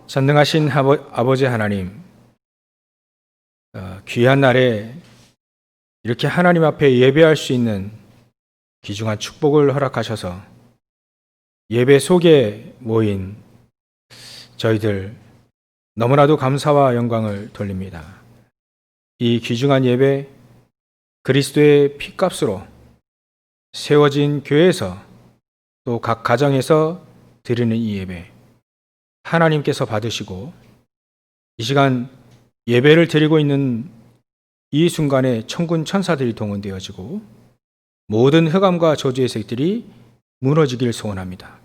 전능하신 아버지 하나님, 귀한 날에 이렇게 하나님 앞에 예배할 수 있는 귀중한 축복을 허락하셔서 예배 속에 모인 저희들 너무나도 감사와 영광을 돌립니다. 이 귀중한 예배, 그리스도의 피값으로 세워진 교회에서 또 각 가정에서 드리는 이 예배 하나님께서 받으시고, 이 시간 예배를 드리고 있는 이 순간에 천군 천사들이 동원되어지고 모든 흑암과 저주의 색들이 무너지길 소원합니다.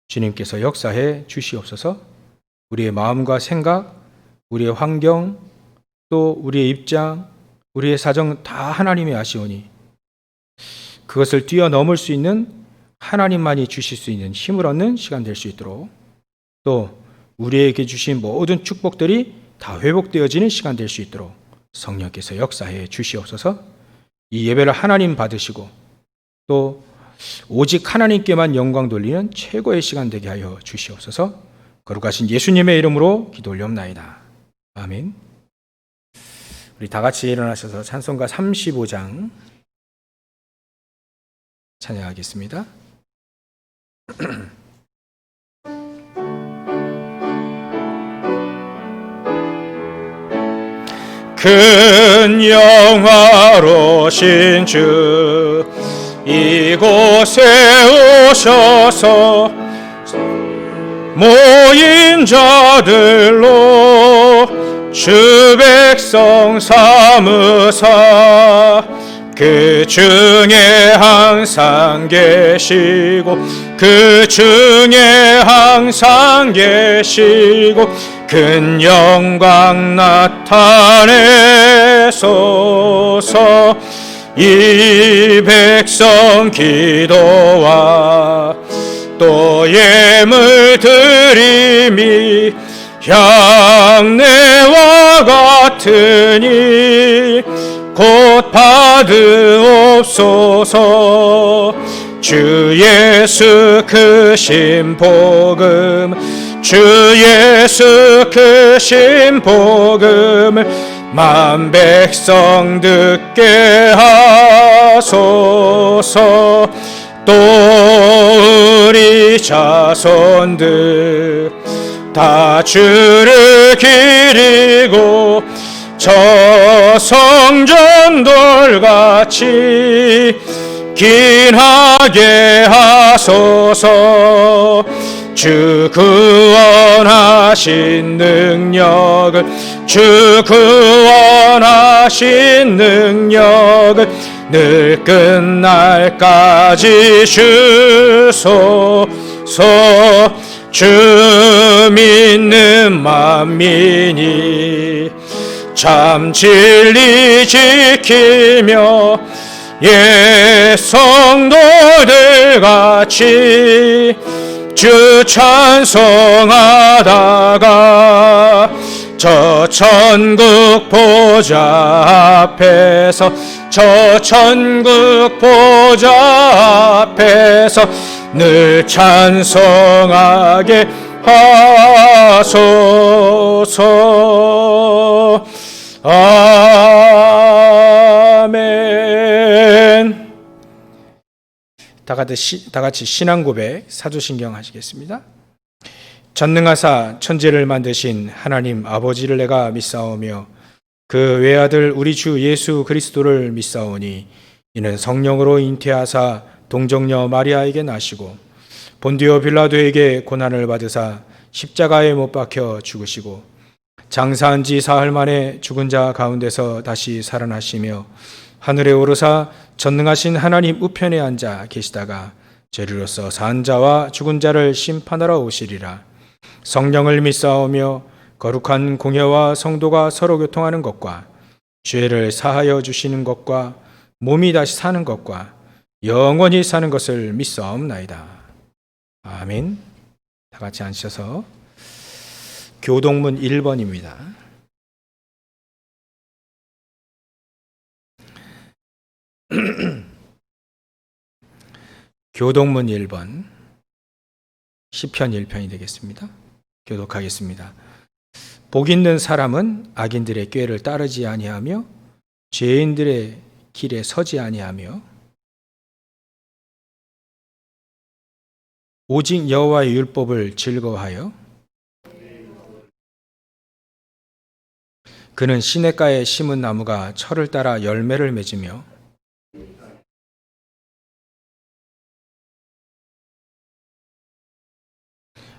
주님께서 역사해 주시옵소서. 우리의 마음과 생각, 우리의 환경, 또 우리의 입장, 우리의 사정 다 하나님이 아시오니 그것을 뛰어넘을 수 있는 하나님만이 주실 수 있는 힘을 얻는 시간 될 수 있도록, 또 우리에게 주신 모든 축복들이 다 회복되어지는 시간 될 수 있도록 성령께서 역사해 주시옵소서. 이 예배를 하나님 받으시고 또 오직 하나님께만 영광 돌리는 최고의 시간 되게 하여 주시옵소서. 거룩하신 예수님의 이름으로 기도 올려옵나이다. 아멘. 우리 다 같이 일어나셔서 찬송가 35장 찬양하겠습니다. 큰 영화로신 주 이곳에 오셔서 모인 자들로 주 백성 삼으사 그 중에 항상 계시고 그 중에 항상 계시고 큰 영광 나타내소서. 이 백성 기도와 또 예물 드림이 향내와 같으니 곧 받으옵소서. 주 예수 크신 복음, 주 예수 크신 복음을 만 백성 듣게 하소서. 또 우리 자손들 다 주를 기리고 저 성전돌같이 긴하게 하소서. 주 구원하신 능력을, 주 구원하신 능력을 늘 끝날까지 주소서. 주 믿는 만민이 참 진리 지키며 옛 성도들 같이 주 찬송하다가 저 천국 보좌 앞에서, 저 천국 보좌 앞에서 늘 찬송하게 하소서. 아멘. 다 같이 신앙 고백 사도신경 하시겠습니다. 전능하사 천지를 만드신 하나님 아버지를 내가 믿사오며 그 외아들 우리 주 예수 그리스도를 믿사오니 이는 성령으로 잉태하사 동정녀 마리아에게 나시고 본디오 빌라도에게 고난을 받으사 십자가에 못 박혀 죽으시고 장사한 지 사흘 만에 죽은 자 가운데서 다시 살아나시며 하늘에 오르사 전능하신 하나님 우편에 앉아 계시다가 죄리로서 산 자와 죽은 자를 심판하러 오시리라. 성령을 믿사오며 거룩한 공회와 성도가 서로 교통하는 것과 죄를 사하여 주시는 것과 몸이 다시 사는 것과 영원히 사는 것을 믿사옵나이다. 아멘. 다 같이 앉으셔서 교동문 1번입니다. 교동문 1번 시편 1편이 되겠습니다. 교독하겠습니다. 복 있는 사람은 악인들의 꾀를 따르지 아니하며 죄인들의 길에 서지 아니하며 오직 여호와의 율법을 즐거워하여 그는 시냇가에 심은 나무가 철을 따라 열매를 맺으며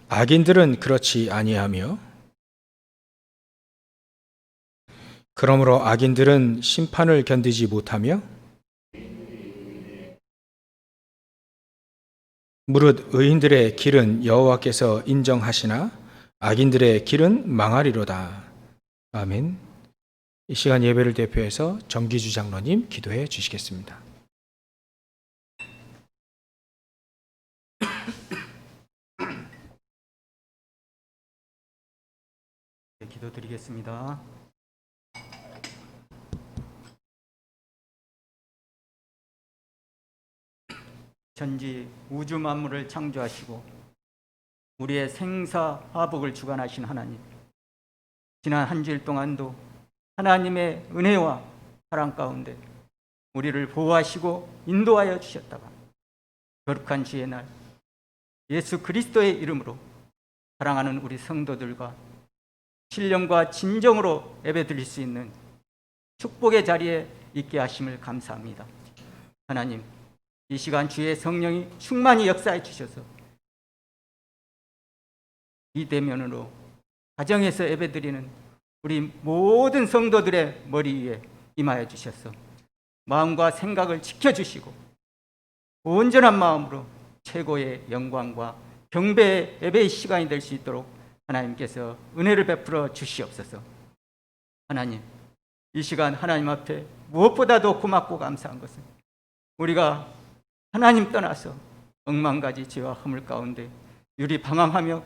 악인들은 그렇지 아니하며 그러므로 악인들은 심판을 견디지 못하며 무릇 의인들의 길은 여호와께서 인정하시나 악인들의 길은 망하리로다. 아멘. 이 시간 예배를 대표해서 정기주 장로님 기도해 주시겠습니다. 기도드리겠습니다. 전지 우주 만물을 창조하시고 우리의 생사화복을 주관하신 하나님, 지난 한 주일 동안도 하나님의 은혜와 사랑 가운데 우리를 보호하시고 인도하여 주셨다가 거룩한 주의 날 예수 그리스도의 이름으로 사랑하는 우리 성도들과 신령과 진정으로 예배드릴 수 있는 축복의 자리에 있게 하심을 감사합니다. 하나님, 이 시간 주의 성령이 충만히 역사해 주셔서 이 대면으로 가정에서 예배드리는 우리 모든 성도들의 머리 위에 임하여 주셔서 마음과 생각을 지켜주시고 온전한 마음으로 최고의 영광과 경배의 예배의 시간이 될 수 있도록 하나님께서 은혜를 베풀어 주시옵소서. 하나님, 이 시간 하나님 앞에 무엇보다도 고맙고 감사한 것은 우리가 하나님 떠나서 억만가지 죄와 허물 가운데 유리방황하며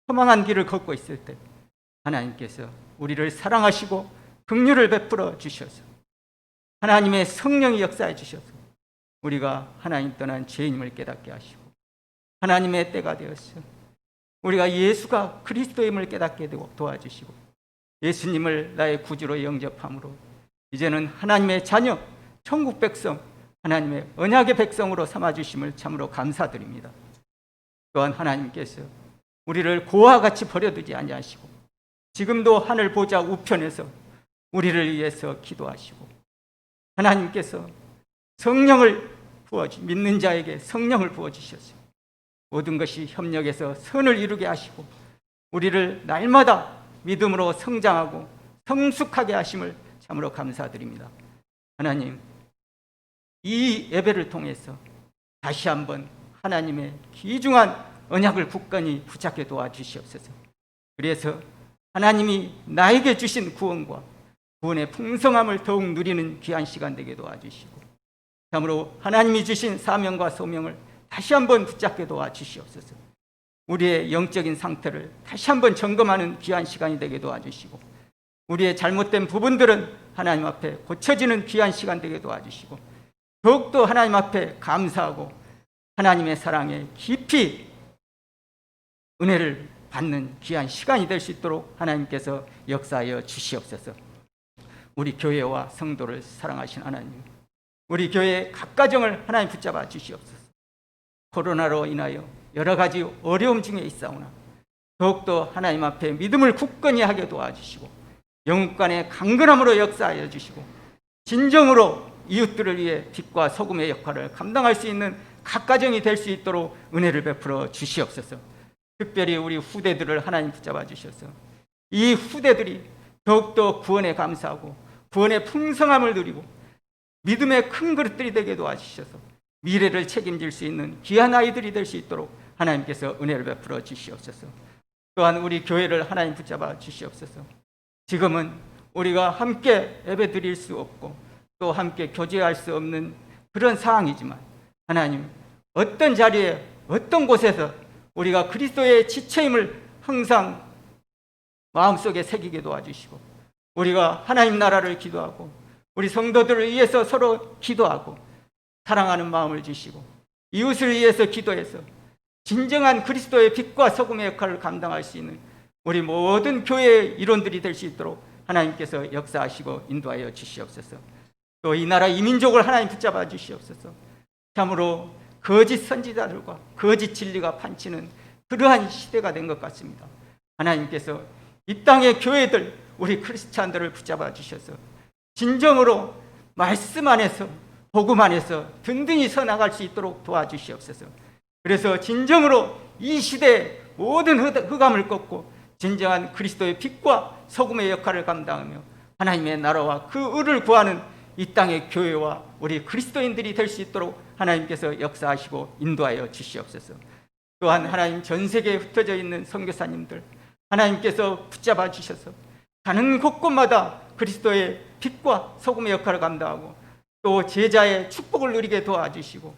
허망한 길을 걷고 있을 때 하나님께서 우리를 사랑하시고 긍휼을 베풀어 주셔서 하나님의 성령이 역사해 주셔서 우리가 하나님 떠난 죄인임을 깨닫게 하시고 하나님의 때가 되었어 우리가 예수가 그리스도임을 깨닫게 되고 도와주시고 예수님을 나의 구주로 영접함으로 이제는 하나님의 자녀, 천국 백성, 하나님의 언약의 백성으로 삼아주심을 참으로 감사드립니다. 또한 하나님께서 우리를 고와 같이 버려두지 아니하시고 지금도 하늘 보좌 우편에서 우리를 위해서 기도하시고 하나님께서 성령을 믿는 자에게 성령을 부어주셨어요. 모든 것이 협력해서 선을 이루게 하시고 우리를 날마다 믿음으로 성장하고 성숙하게 하심을 참으로 감사드립니다. 하나님, 이 예배를 통해서 다시 한번 하나님의 귀중한 언약을 굳건히 붙잡게 도와주시옵소서. 그래서 하나님이 나에게 주신 구원과 구원의 풍성함을 더욱 누리는 귀한 시간 되게 도와주시고 참으로 하나님이 주신 사명과 소명을 다시 한번 붙잡게 도와주시옵소서. 우리의 영적인 상태를 다시 한번 점검하는 귀한 시간이 되게 도와주시고 우리의 잘못된 부분들은 하나님 앞에 고쳐지는 귀한 시간 되게 도와주시고 더욱더 하나님 앞에 감사하고 하나님의 사랑에 깊이 은혜를 받는 귀한 시간이 될 수 있도록 하나님께서 역사하여 주시옵소서. 우리 교회와 성도를 사랑하신 하나님, 우리 교회의 각 가정을 하나님 붙잡아 주시옵소서. 코로나로 인하여 여러 가지 어려움 중에 있사오나 더욱더 하나님 앞에 믿음을 굳건히 하게 도와주시고 영국 간의 강건함으로 역사하여 주시고 진정으로 이웃들을 위해 빛과 소금의 역할을 감당할 수 있는 각 가정이 될 수 있도록 은혜를 베풀어 주시옵소서. 특별히 우리 후대들을 하나님 붙잡아 주셔서 이 후대들이 더욱더 구원에 감사하고 구원의 풍성함을 누리고 믿음의 큰 그릇들이 되게 도와주셔서 미래를 책임질 수 있는 귀한 아이들이 될 수 있도록 하나님께서 은혜를 베풀어 주시옵소서. 또한 우리 교회를 하나님 붙잡아 주시옵소서. 지금은 우리가 함께 예배 드릴 수 없고 또 함께 교제할 수 없는 그런 상황이지만 하나님, 어떤 자리에 어떤 곳에서 우리가 그리스도의 지체임을 항상 마음속에 새기게 도와주시고 우리가 하나님 나라를 기도하고 우리 성도들을 위해서 서로 기도하고 사랑하는 마음을 주시고 이웃을 위해서 기도해서 진정한 그리스도의 빛과 소금의 역할을 감당할 수 있는 우리 모든 교회의 일원들이 될 수 있도록 하나님께서 역사하시고 인도하여 주시옵소서. 또 이 나라 이민족을 하나님 붙잡아 주시옵소서. 참으로 거짓 선지자들과 거짓 진리가 판치는 그러한 시대가 된 것 같습니다. 하나님께서 이 땅의 교회들, 우리 크리스찬들을 붙잡아 주셔서 진정으로 말씀 안에서, 복음 안에서 든든히 서 나갈 수 있도록 도와주시옵소서. 그래서 진정으로 이 시대의 모든 흑암을 꺾고 진정한 그리스도의 빛과 소금의 역할을 감당하며 하나님의 나라와 그 의를 구하는 이 땅의 교회와 우리 그리스도인들이 될 수 있도록 하나님께서 역사하시고 인도하여 주시옵소서. 또한 하나님, 전 세계에 흩어져 있는 선교사님들 하나님께서 붙잡아 주셔서 가는 곳곳마다 그리스도의 빛과 소금의 역할을 감당하고 또 제자의 축복을 누리게 도와주시고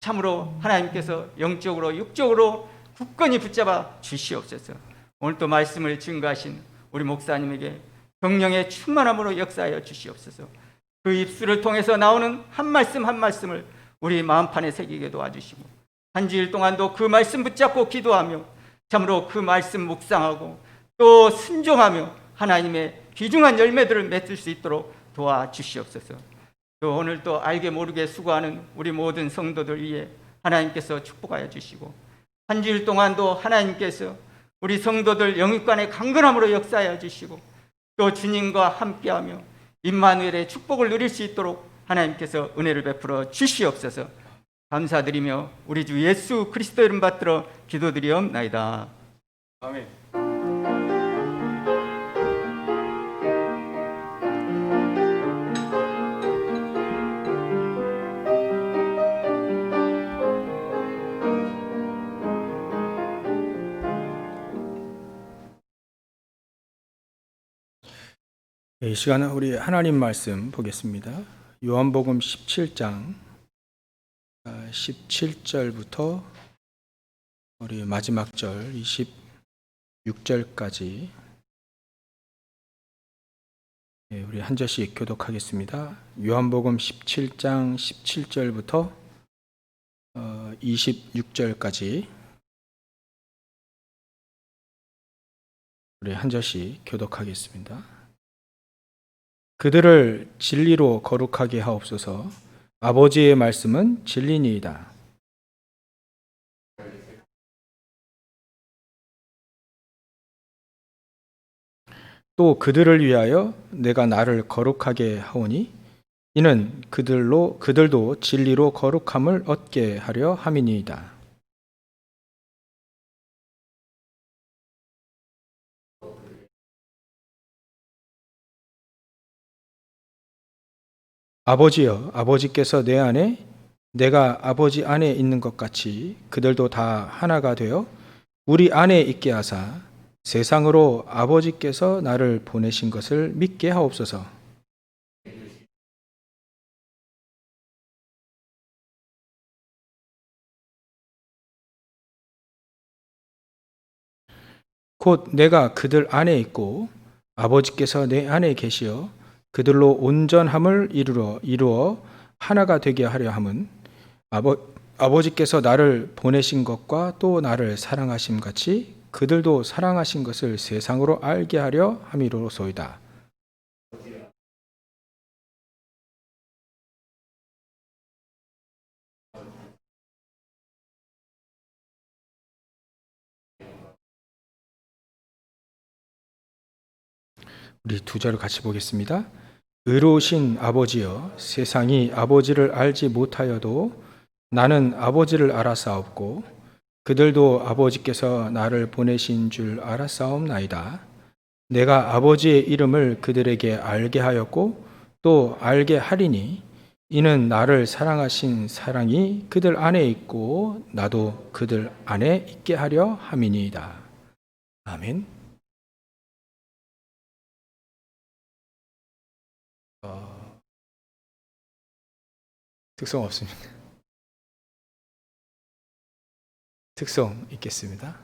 참으로 하나님께서 영적으로 육적으로 굳건히 붙잡아 주시옵소서. 오늘 또 말씀을 증거하신 우리 목사님에게 성령의 충만함으로 역사하여 주시옵소서. 그 입술을 통해서 나오는 한 말씀 한 말씀을 우리 마음판에 새기게 도와주시고 한 주일 동안도 그 말씀 붙잡고 기도하며 참으로 그 말씀 묵상하고 또 순종하며 하나님의 귀중한 열매들을 맺을 수 있도록 도와주시옵소서. 또 오늘 또 알게 모르게 수고하는 우리 모든 성도들 위해 하나님께서 축복하여 주시고 한 주일 동안도 하나님께서 우리 성도들 영육간의 강건함으로 역사하여 주시고 또 주님과 함께하며 임마누엘의 축복을 누릴 수 있도록 하나님께서 은혜를 베풀어 주시옵소서. 감사드리며 우리 주 예수 그리스도 이름 받들어 기도드리옵나이다. 아멘. 이 시간은 우리 하나님 말씀 보겠습니다. 요한복음 17장 17절부터 우리 마지막 절 26절까지 우리 한 절씩 교독하겠습니다. 요한복음 17장 17절부터 26절까지 우리 한 절씩 교독하겠습니다. 그들을 진리로 거룩하게 하옵소서. 아버지의 말씀은 진리니이다. 또 그들을 위하여 내가 나를 거룩하게 하오니 이는 그들도 진리로 거룩함을 얻게 하려 함이니이다. 아버지여, 아버지께서 내 안에 내가 아버지 안에 있는 것 같이 그들도 다 하나가 되어 우리 안에 있게 하사 세상으로 아버지께서 나를 보내신 것을 믿게 하옵소서. 곧 내가 그들 안에 있고 아버지께서 내 안에 계시어 그들로 온전함을 이루어 하나가 되게 하려 함은 아버지께서 나를 보내신 것과 또 나를 사랑하심 같이 그들도 사랑하신 것을 세상으로 알게 하려 함이로소이다. 우리 두 절을 같이 보겠습니다. 의로우신 아버지여, 세상이 아버지를 알지 못하여도 나는 아버지를 알았사옵고 그들도 아버지께서 나를 보내신 줄 알았사옵나이다. 내가 아버지의 이름을 그들에게 알게 하였고 또 알게 하리니 이는 나를 사랑하신 사랑이 그들 안에 있고 나도 그들 안에 있게 하려 함이니이다. 아멘. 특성 없습니다. 특성 있겠습니다.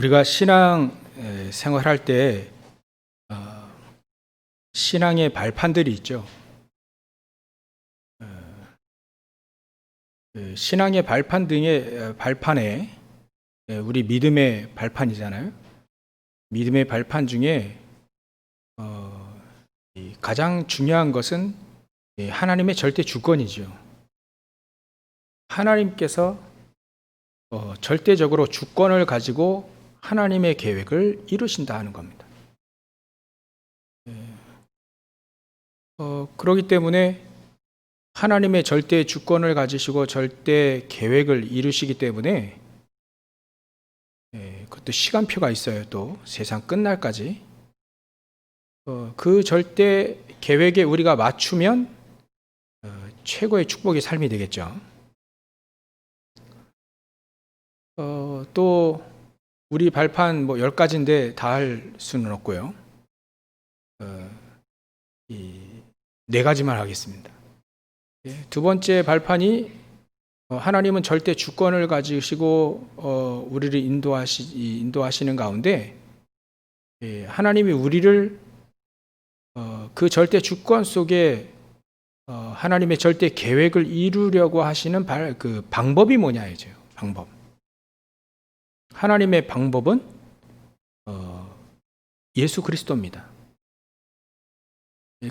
우리가 신앙 생활할 때 신앙의 발판들이 있죠. 신앙의 발판 등의 발판에 우리 믿음의 발판이잖아요. 믿음의 발판 중에 가장 중요한 것은 하나님의 절대 주권이죠. 하나님께서 절대적으로 주권을 가지고 하나님의 계획을 이루신다 하는 겁니다. 그렇기 때문에 하나님의 절대 주권을 가지시고 절대 계획을 이루시기 때문에 그것도 시간표가 있어요. 또 세상 끝날까지 그 절대 계획에 우리가 맞추면 최고의 축복의 삶이 되겠죠. 또 우리 발판 10가지인데 다 할 수는 없고요. 이 4가지만 하겠습니다. 두 번째 발판이 하나님은 절대 주권을 가지시고 우리를 인도하시는 가운데 하나님이 우리를 그 절대 주권 속에 하나님의 절대 계획을 이루려고 하시는 그 방법이 뭐냐이죠. 방법. 하나님의 방법은 예수 그리스도입니다.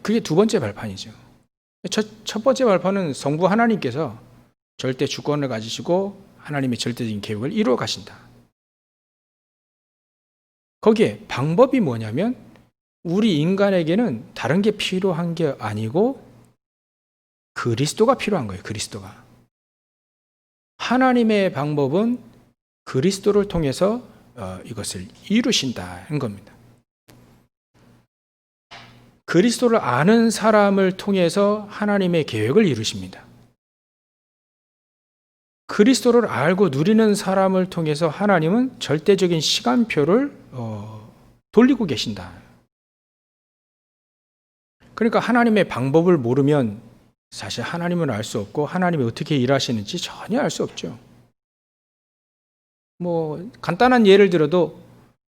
그게 두 번째 발판이죠. 첫 번째 발판은 성부 하나님께서 절대 주권을 가지시고 하나님의 절대적인 계획을 이루어 가신다. 거기에 방법이 뭐냐면 우리 인간에게는 다른 게 필요한 게 아니고 그리스도가 필요한 거예요. 그리스도가. 하나님의 방법은 그리스도를 통해서 이것을 이루신다는 겁니다. 그리스도를 아는 사람을 통해서 하나님의 계획을 이루십니다. 그리스도를 알고 누리는 사람을 통해서 하나님은 절대적인 시간표를 돌리고 계신다. 그러니까 하나님의 방법을 모르면 사실 하나님을 알 수 없고 하나님이 어떻게 일하시는지 전혀 알 수 없죠. 뭐 간단한 예를 들어도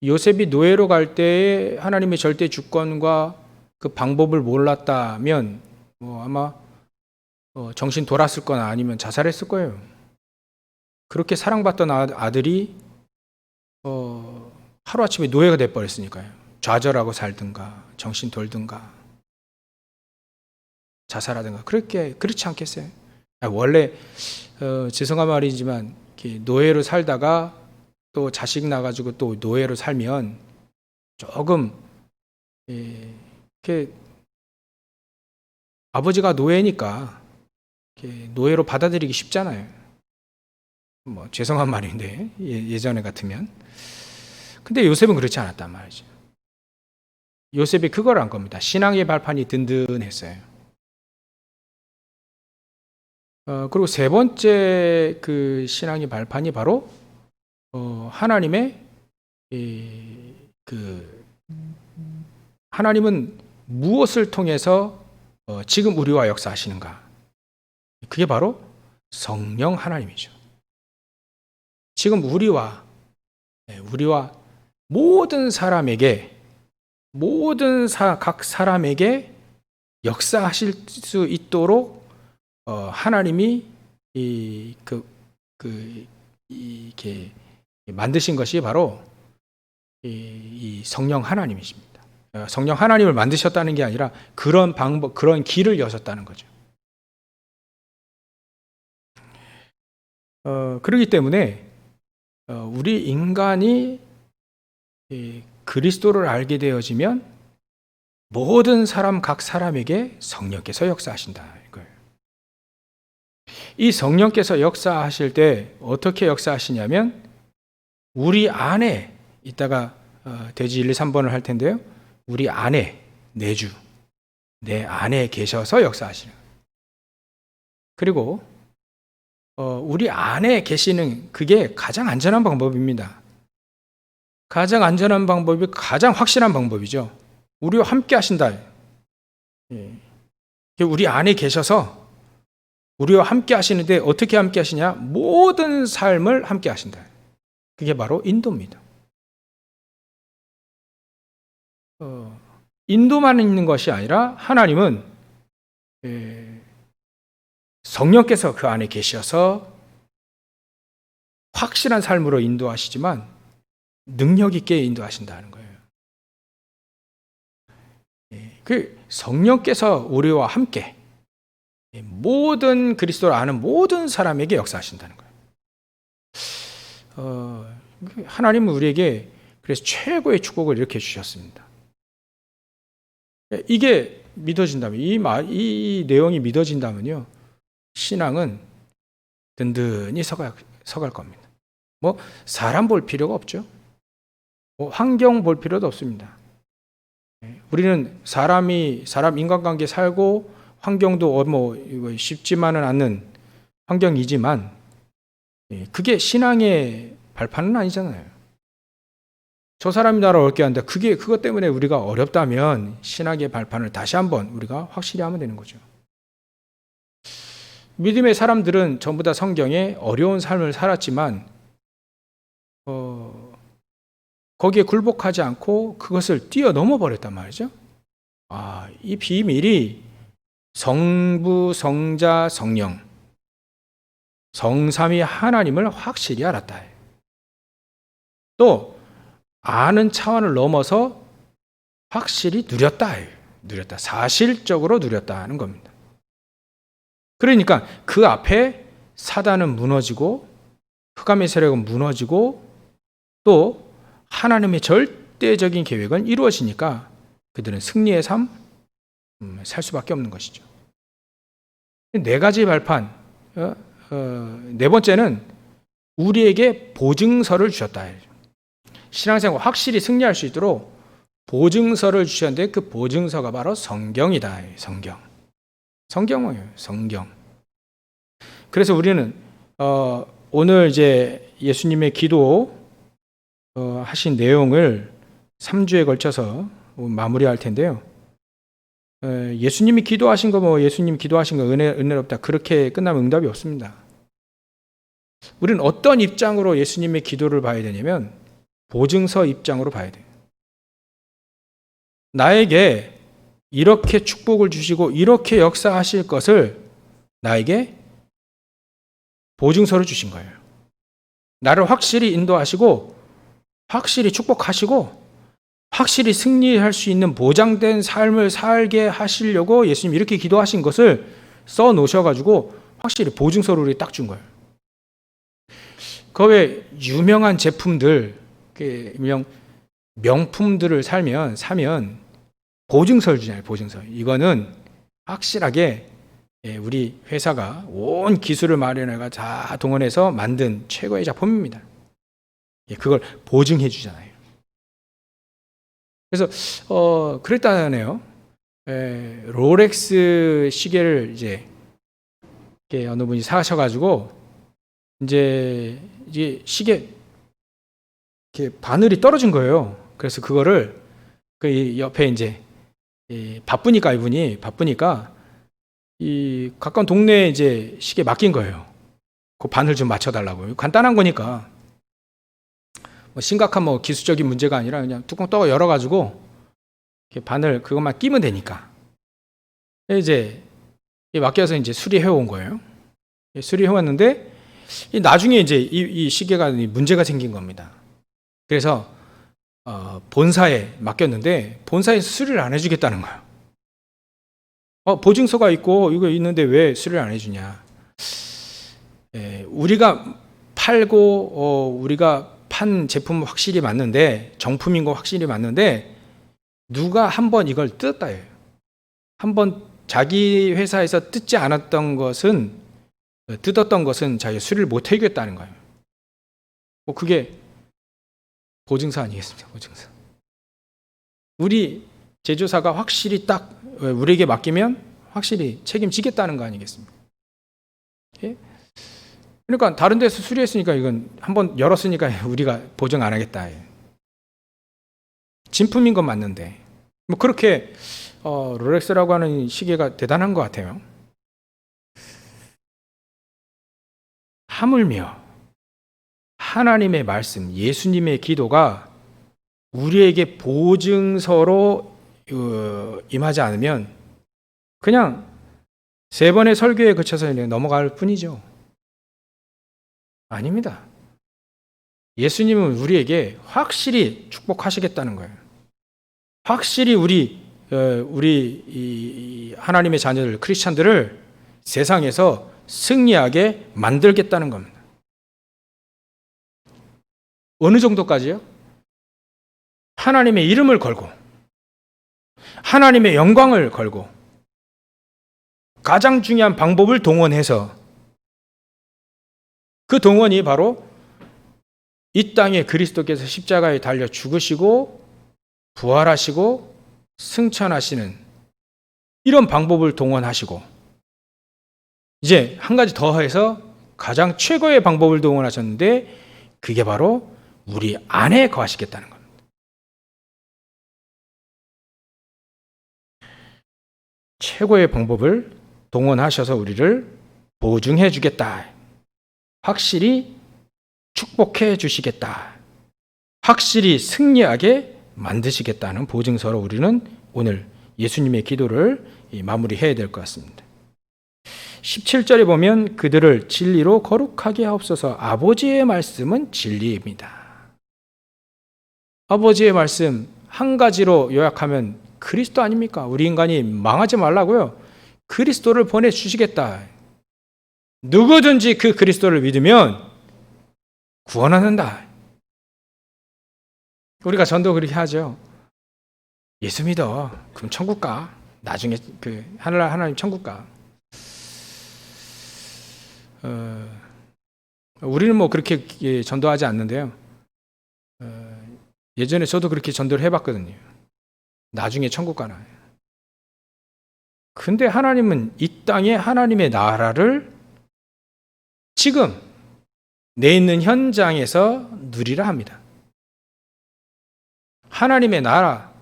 요셉이 노예로 갈 때에 하나님의 절대 주권과 그 방법을 몰랐다면 아마 정신 돌았을 거나 아니면 자살했을 거예요. 그렇게 사랑받던 아들이 하루아침에 노예가 돼버렸으니까요. 좌절하고 살든가 정신 돌든가 자살하든가 그렇지 않겠어요? 원래 죄송한 말이지만 노예로 살다가 또 자식 나가지고 또 노예로 살면 조금 이렇게 아버지가 노예니까 노예로 받아들이기 쉽잖아요. 뭐 죄송한 말인데 예전에 같으면. 근데 요셉은 그렇지 않았단 말이죠. 요셉이 그걸 한 겁니다. 신앙의 발판이 든든했어요. 그리고 세 번째 그 신앙의 발판이 바로 하나님의 하나님은 무엇을 통해서 지금 우리와 역사하시는가? 그게 바로 성령 하나님이죠. 지금 우리와 모든 사람에게 각 사람에게 역사하실 수 있도록 하나님이 이렇게 만드신 것이 바로 이 성령 하나님이십니다. 성령 하나님을 만드셨다는 게 아니라 그런 방법, 그런 길을 여셨다는 거죠. 그렇기 때문에 우리 인간이 그리스도를 알게 되어지면 모든 사람 각 사람에게 성령께서 역사하신다. 이 성령께서 역사하실 때 어떻게 역사하시냐면 우리 안에 이따가 돼지 1, 2, 3번을 할 텐데요. 우리 안에 내주 내 안에 계셔서 역사하시는 거예요. 그리고 우리 안에 계시는 그게 가장 안전한 방법입니다. 가장 안전한 방법이 가장 확실한 방법이죠. 우리와 함께 하신다. 우리 안에 계셔서 우리와 함께 하시는데 어떻게 함께 하시냐? 모든 삶을 함께 하신다. 그게 바로 인도입니다. 인도만 있는 것이 아니라 하나님은 성령께서 그 안에 계셔서 확실한 삶으로 인도하시지만 능력 있게 인도하신다는 거예요. 그 성령께서 우리와 함께 모든 그리스도를 아는 모든 사람에게 역사하신다는 거예요. 하나님은 우리에게 그래서 최고의 축복을 이렇게 주셨습니다. 이게 믿어진다면, 이 내용이 믿어진다면요, 신앙은 든든히 서갈 겁니다. 뭐 사람 볼 필요가 없죠. 뭐 환경 볼 필요도 없습니다. 우리는 사람 인간관계 살고 환경도 뭐 쉽지만은 않는 환경이지만 그게 신앙의 발판은 아니잖아요. 저 사람이 나를 어렵게 한다. 그것 때문에 우리가 어렵다면 신앙의 발판을 다시 한번 우리가 확실히 하면 되는 거죠. 믿음의 사람들은 전부 다 성경에 어려운 삶을 살았지만 거기에 굴복하지 않고 그것을 뛰어넘어 버렸단 말이죠. 이 비밀이 성부, 성자, 성령, 성삼위 하나님을 확실히 알았다. 또 아는 차원을 넘어서 확실히 누렸다. 사실적으로 누렸다는 겁니다. 그러니까 그 앞에 사단은 무너지고 흑암의 세력은 무너지고 또 하나님의 절대적인 계획은 이루어지니까 그들은 승리의 삶 살 수밖에 없는 것이죠. 네 가지 발판. 네 번째는 우리에게 보증서를 주셨다. 신앙생활 확실히 승리할 수 있도록 보증서를 주셨는데 그 보증서가 바로 성경이다. 성경이에요. 성경. 그래서 우리는 오늘 이제 예수님의 기도 하신 내용을 3주에 걸쳐서 마무리할 텐데요. 예수님이 기도하신 거 예수님 기도하신 거 은혜롭다 그렇게 끝나면 응답이 없습니다. 우리는 어떤 입장으로 예수님의 기도를 봐야 되냐면 보증서 입장으로 봐야 돼요. 나에게 이렇게 축복을 주시고 이렇게 역사하실 것을 나에게 보증서를 주신 거예요. 나를 확실히 인도하시고 확실히 축복하시고 확실히 승리할 수 있는 보장된 삶을 살게 하시려고 예수님이 이렇게 기도하신 것을 써 놓으셔가지고 확실히 보증서를 우리 딱 준 거예요. 그 외 유명한 제품들, 명품들을 사면 보증서를 주잖아요. 보증서. 이거는 확실하게 우리 회사가 온 기술을 마련해가 다 동원해서 만든 최고의 작품입니다. 그걸 보증해 주잖아요. 그래서 그랬다네요. 롤렉스 시계를 이제 어느 분이 사셔가지고 이제 시계 바늘이 떨어진 거예요. 그래서 그거를 그 옆에 이제 바쁘니까 이분이 이 가까운 동네에 이제 시계 맡긴 거예요. 그 바늘 좀 맞춰달라고. 간단한 거니까. 심각한 기술적인 문제가 아니라 그냥 뚜껑 떠 열어가지고 바늘 그것만 끼면 되니까. 이제 맡겨서 이제 수리해 온 거예요. 수리해 왔는데 나중에 이제 이 시계가 문제가 생긴 겁니다. 그래서 본사에 맡겼는데 본사에서 수리를 안 해주겠다는 거예요. 보증서가 있고 이거 있는데 왜 수리를 안 해주냐? 우리가 팔고 우리가 판 제품은 확실히 맞는데 정품인 거 확실히 맞는데 누가 한번 이걸 뜯었다 해요. 한번 자기 회사에서 뜯었던 것은 자기가 수리를 못 해주겠다는 거예요. 그게 보증서 아니겠습니까? 보증서. 우리 제조사가 확실히 딱 우리에게 맡기면 확실히 책임지겠다는 거 아니겠습니까? 그러니까 다른 데서 수리했으니까 이건 한번 열었으니까 우리가 보증 안 하겠다. 진품인 건 맞는데 그렇게 롤렉스라고 하는 시계가 대단한 것 같아요. 하물며 하나님의 말씀, 예수님의 기도가 우리에게 보증서로 임하지 않으면 그냥 3번의 설교에 그쳐서 넘어갈 뿐이죠. 아닙니다. 예수님은 우리에게 확실히 축복하시겠다는 거예요. 확실히 우리 하나님의 자녀들, 크리스찬들을 세상에서 승리하게 만들겠다는 겁니다. 어느 정도까지요? 하나님의 이름을 걸고 하나님의 영광을 걸고 가장 중요한 방법을 동원해서 그 동원이 바로 이 땅에 그리스도께서 십자가에 달려 죽으시고 부활하시고 승천하시는 이런 방법을 동원하시고 이제 한 가지 더 해서 가장 최고의 방법을 동원하셨는데 그게 바로 우리 안에 거하시겠다는 겁니다. 최고의 방법을 동원하셔서 우리를 보증해 주겠다. 확실히 축복해 주시겠다. 확실히 승리하게 만드시겠다는 보증서로 우리는 오늘 예수님의 기도를 마무리해야 될 것 같습니다. 17절에 보면 그들을 진리로 거룩하게 하옵소서. 아버지의 말씀은 진리입니다. 아버지의 말씀 한 가지로 요약하면 그리스도 아닙니까? 우리 인간이 망하지 말라고요. 그리스도를 보내주시겠다. 누구든지 그 그리스도를 믿으면 구원받는다. 우리가 전도 그렇게 하죠. 예수 믿어. 그럼 천국 가. 나중에 그 하나님 천국 가. 우리는 뭐 그렇게 전도하지 않는데요. 예전에 저도 그렇게 전도를 해봤거든요. 나중에 천국 가나. 근데 하나님은 이 땅에 하나님의 나라를 지금 내 있는 현장에서 누리라 합니다. 하나님의 나라,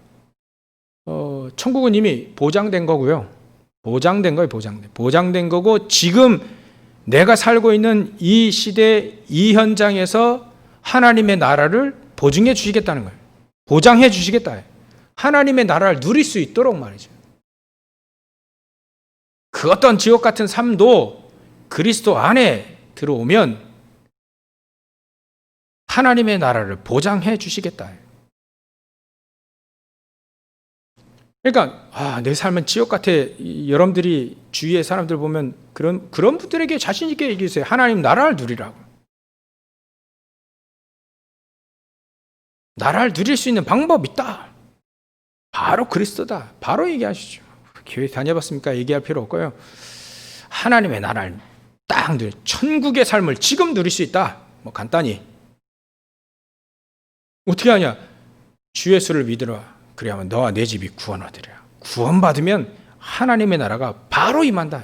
천국은 이미 보장된 거고요. 보장된 거예요, 보장된 거고, 지금 내가 살고 있는 이 시대, 이 현장에서 하나님의 나라를 보증해 주시겠다는 거예요. 보장해 주시겠다. 하나님의 나라를 누릴 수 있도록 말이죠. 그 어떤 지옥 같은 삶도 그리스도 안에 들어오면 하나님의 나라를 보장해 주시겠다. 그러니까 내 삶은 지옥 같아. 여러분들이 주위의 사람들 보면 그런 분들에게 자신 있게 얘기하세요. 하나님 나라를 누리라고. 나라를 누릴 수 있는 방법이 있다. 바로 그리스도다. 바로 얘기하시죠. 교회 다녀봤습니까? 얘기할 필요 없고요. 하나님의 나라를 딱 누려, 천국의 삶을 지금 누릴 수 있다. 뭐 간단히 어떻게 하냐? 주 예수를 믿으라. 그래야만 너와 내 집이 구원하리라. 구원받으면 하나님의 나라가 바로 임한다.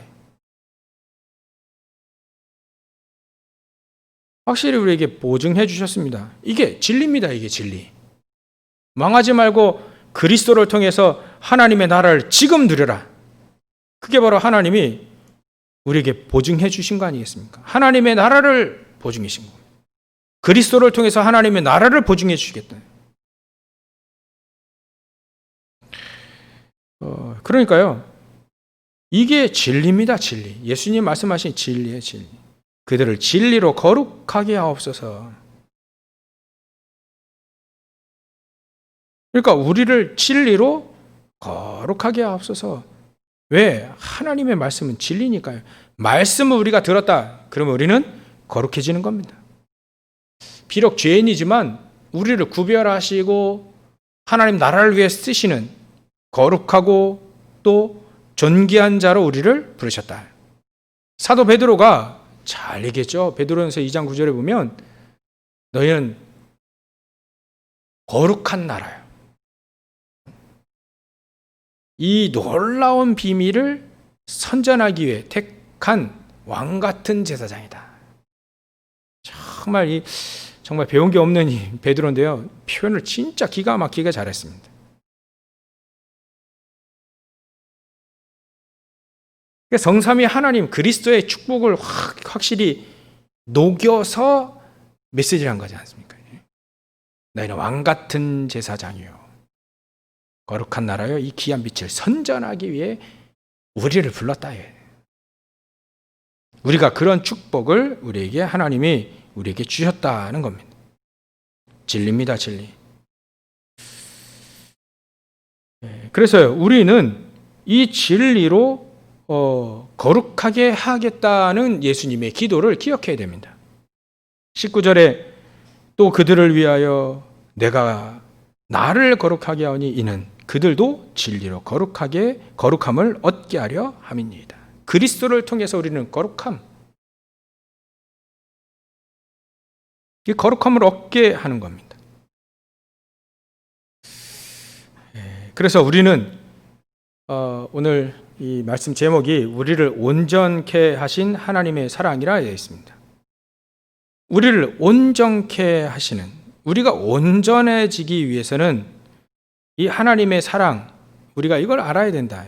확실히 우리에게 보증해 주셨습니다. 이게 진리입니다. 이게 진리. 망하지 말고 그리스도를 통해서 하나님의 나라를 지금 누려라. 그게 바로 하나님이 우리에게 보증해 주신 거 아니겠습니까? 하나님의 나라를 보증하신 겁니다. 그리스도를 통해서 하나님의 나라를 보증해 주시겠다. 그러니까요. 이게 진리입니다. 진리. 예수님 말씀하신 진리의 진리. 그들을 진리로 거룩하게 하옵소서. 그러니까 우리를 진리로 거룩하게 하옵소서. 왜? 하나님의 말씀은 진리니까요. 말씀을 우리가 들었다. 그러면 우리는 거룩해지는 겁니다. 비록 죄인이지만 우리를 구별하시고 하나님 나라를 위해 쓰시는 거룩하고 또 존귀한 자로 우리를 부르셨다. 사도 베드로가 잘 얘기했죠. 베드로전서 2장 9절에 보면 너희는 거룩한 나라요. 이 놀라운 비밀을 선전하기 위해 택한 왕 같은 제사장이다. 정말 배운 게 없는 이 베드로인데요. 표현을 진짜 기가 막히게 잘했습니다. 성삼위 하나님 그리스도의 축복을 확실히 녹여서 메시지를 한 거지 않습니까? 너희는 왕 같은 제사장이요 거룩한 나라요 이 귀한 빛을 선전하기 위해 우리를 불렀다. 우리가 그런 축복을 우리에게 하나님이 우리에게 주셨다는 겁니다. 진리입니다. 진리. 그래서요 우리는 이 진리로 거룩하게 하겠다는 예수님의 기도를 기억해야 됩니다. 19절에 또 그들을 위하여 내가 나를 거룩하게 하오니 이는 그들도 진리로 거룩함을 얻게 하려 함이니이다. 그리스도를 통해서 우리는 거룩함, 이 거룩함을 얻게 하는 겁니다. 그래서 우리는 오늘 이 말씀 제목이 우리를 온전케 하신 하나님의 사랑이라 되어 있습니다. 우리를 온전케 하시는, 우리가 온전해지기 위해서는 이 하나님의 사랑, 우리가 이걸 알아야 된다.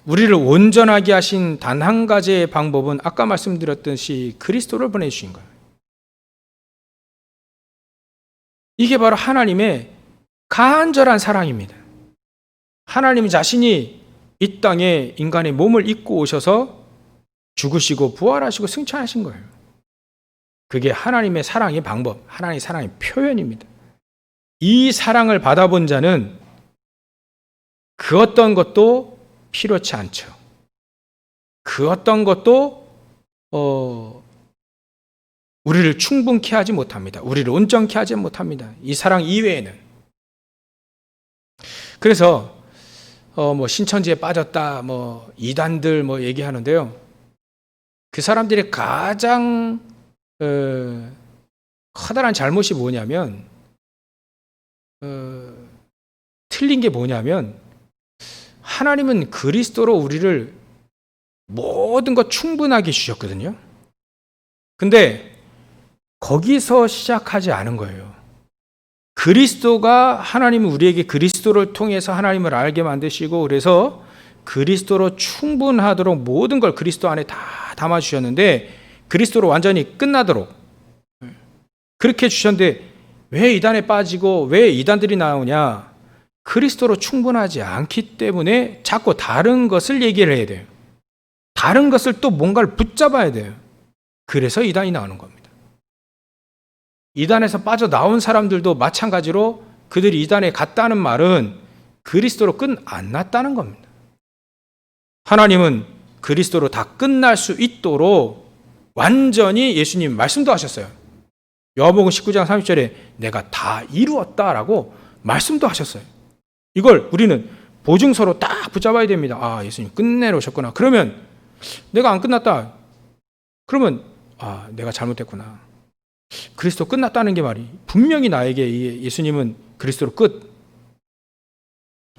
우리를 온전하게 하신 단 한 가지의 방법은 아까 말씀드렸듯이 그리스도를 보내주신 거예요. 이게 바로 하나님의 간절한 사랑입니다. 하나님 자신이 이 땅에 인간의 몸을 입고 오셔서 죽으시고 부활하시고 승천하신 거예요. 그게 하나님의 사랑의 방법, 하나님의 사랑의 표현입니다. 이 사랑을 받아본 자는 그 어떤 것도 필요치 않죠. 그 어떤 것도 우리를 충분케 하지 못합니다. 우리를 온전케 하지 못합니다. 이 사랑 이외에는. 그래서 뭐 신천지에 빠졌다, 뭐 이단들 뭐 얘기하는데요. 그 사람들이 가장 커다란 잘못이 뭐냐면 틀린 게 뭐냐면 하나님은 그리스도로 우리를 모든 것 충분하게 주셨거든요. 근데 거기서 시작하지 않은 거예요. 그리스도가 하나님은 우리에게 그리스도를 통해서 하나님을 알게 만드시고 그래서 그리스도로 충분하도록 모든 걸 그리스도 안에 다 담아주셨는데 그리스도로 완전히 끝나도록 그렇게 주셨는데 왜 이단에 빠지고 왜 이단들이 나오냐? 그리스도로 충분하지 않기 때문에 자꾸 다른 것을 얘기를 해야 돼요. 다른 것을 또 뭔가를 붙잡아야 돼요. 그래서 이단이 나오는 겁니다. 이단에서 빠져나온 사람들도 마찬가지로 그들이 이단에 갔다는 말은 그리스도로 끝 안 났다는 겁니다. 하나님은 그리스도로 다 끝날 수 있도록 완전히 예수님 말씀도 하셨어요. 요한복음 19장 30절에 내가 다 이루었다라고 말씀도 하셨어요. 이걸 우리는 보증서로 딱 붙잡아야 됩니다. 아, 예수님 끝내러 오셨구나. 그러면 내가 안 끝났다. 그러면 내가 잘못했구나. 그리스도 끝났다는 게 말이 분명히 나에게 예수님은 그리스도로 끝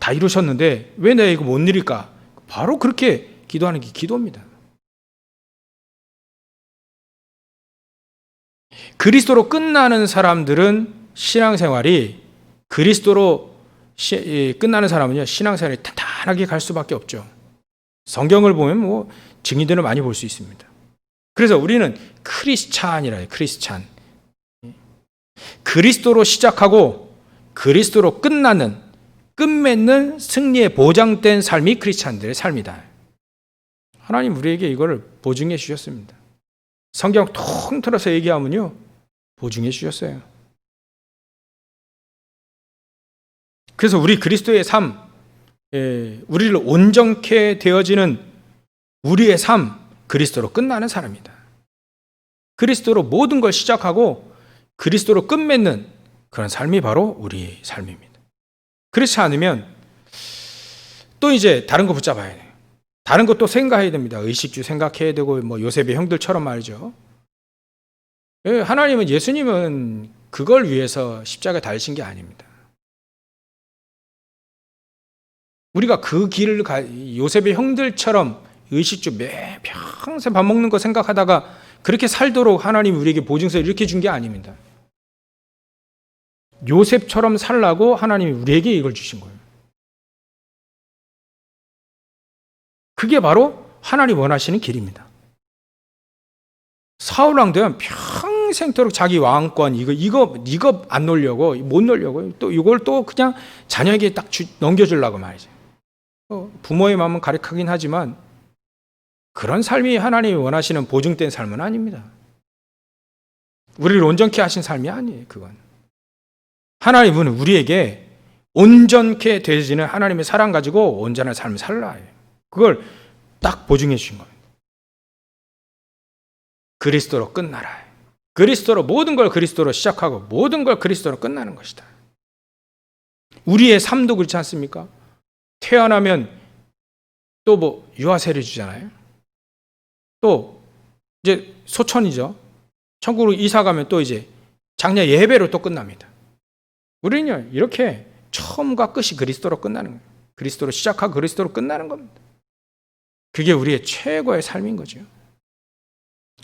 다 이루셨는데 왜 내가 이거 못 이룰까? 바로 그렇게 기도하는 게 기도입니다. 그리스도로 끝나는 사람들은 신앙생활이 그리스도로 끝나는 사람은요 신앙생활이 탄탄하게 갈 수밖에 없죠. 성경을 보면 뭐 증인들을 많이 볼 수 있습니다. 그래서 우리는 크리스찬이라 해요. 크리스찬. 그리스도로 시작하고 그리스도로 끝맺는 승리에 보장된 삶이 크리스찬들의 삶이다. 하나님 우리에게 이걸 보증해 주셨습니다. 성경 통틀어서 얘기하면요 보증해 주셨어요. 그래서 우리 그리스도의 삶, 우리를 온전케 되어지는 우리의 삶, 그리스도로 끝나는 사람이다. 그리스도로 모든 걸 시작하고 그리스도로 끝맺는 그런 삶이 바로 우리의 삶입니다. 그렇지 않으면 또 이제 다른 거 붙잡아야 돼요. 다른 것도 생각해야 됩니다. 의식주 생각해야 되고 뭐 요셉의 형들처럼 말이죠. 하나님은 예수님은 그걸 위해서 십자가에 달리신 게 아닙니다. 우리가 그 길을 요셉의 형들처럼 의식주 평생 밥 먹는 거 생각하다가 그렇게 살도록 하나님이 우리에게 보증서 이렇게 준 게 아닙니다. 요셉처럼 살라고 하나님이 우리에게 이걸 주신 거예요. 그게 바로 하나님 원하시는 길입니다. 사울 왕 되면 평생토록 자기 왕권 이거 안 놓으려고 못 놓으려고 또 이걸 또 그냥 자녀에게 딱 넘겨주려고 말이죠. 부모의 마음은 가득하긴 하지만 그런 삶이 하나님이 원하시는 보증된 삶은 아닙니다. 우리를 온전케 하신 삶이 아니에요. 그건 하나님은 우리에게 온전케 되어지는 하나님의 사랑 가지고 온전한 삶을 살라 해요. 그걸 딱 보증해 주신 겁니다. 그리스도로 끝나라. 그리스도로 모든 걸 그리스도로 시작하고 모든 걸 그리스도로 끝나는 것이다. 우리의 삶도 그렇지 않습니까? 태어나면 또 뭐 유아세례 주잖아요. 또 이제 소천이죠. 천국으로 이사 가면 또 이제 장례 예배로 또 끝납니다. 우리는요 이렇게 처음과 끝이 그리스도로 끝나는 거예요. 그리스도로 시작하고 그리스도로 끝나는 겁니다. 그게 우리의 최고의 삶인 거죠.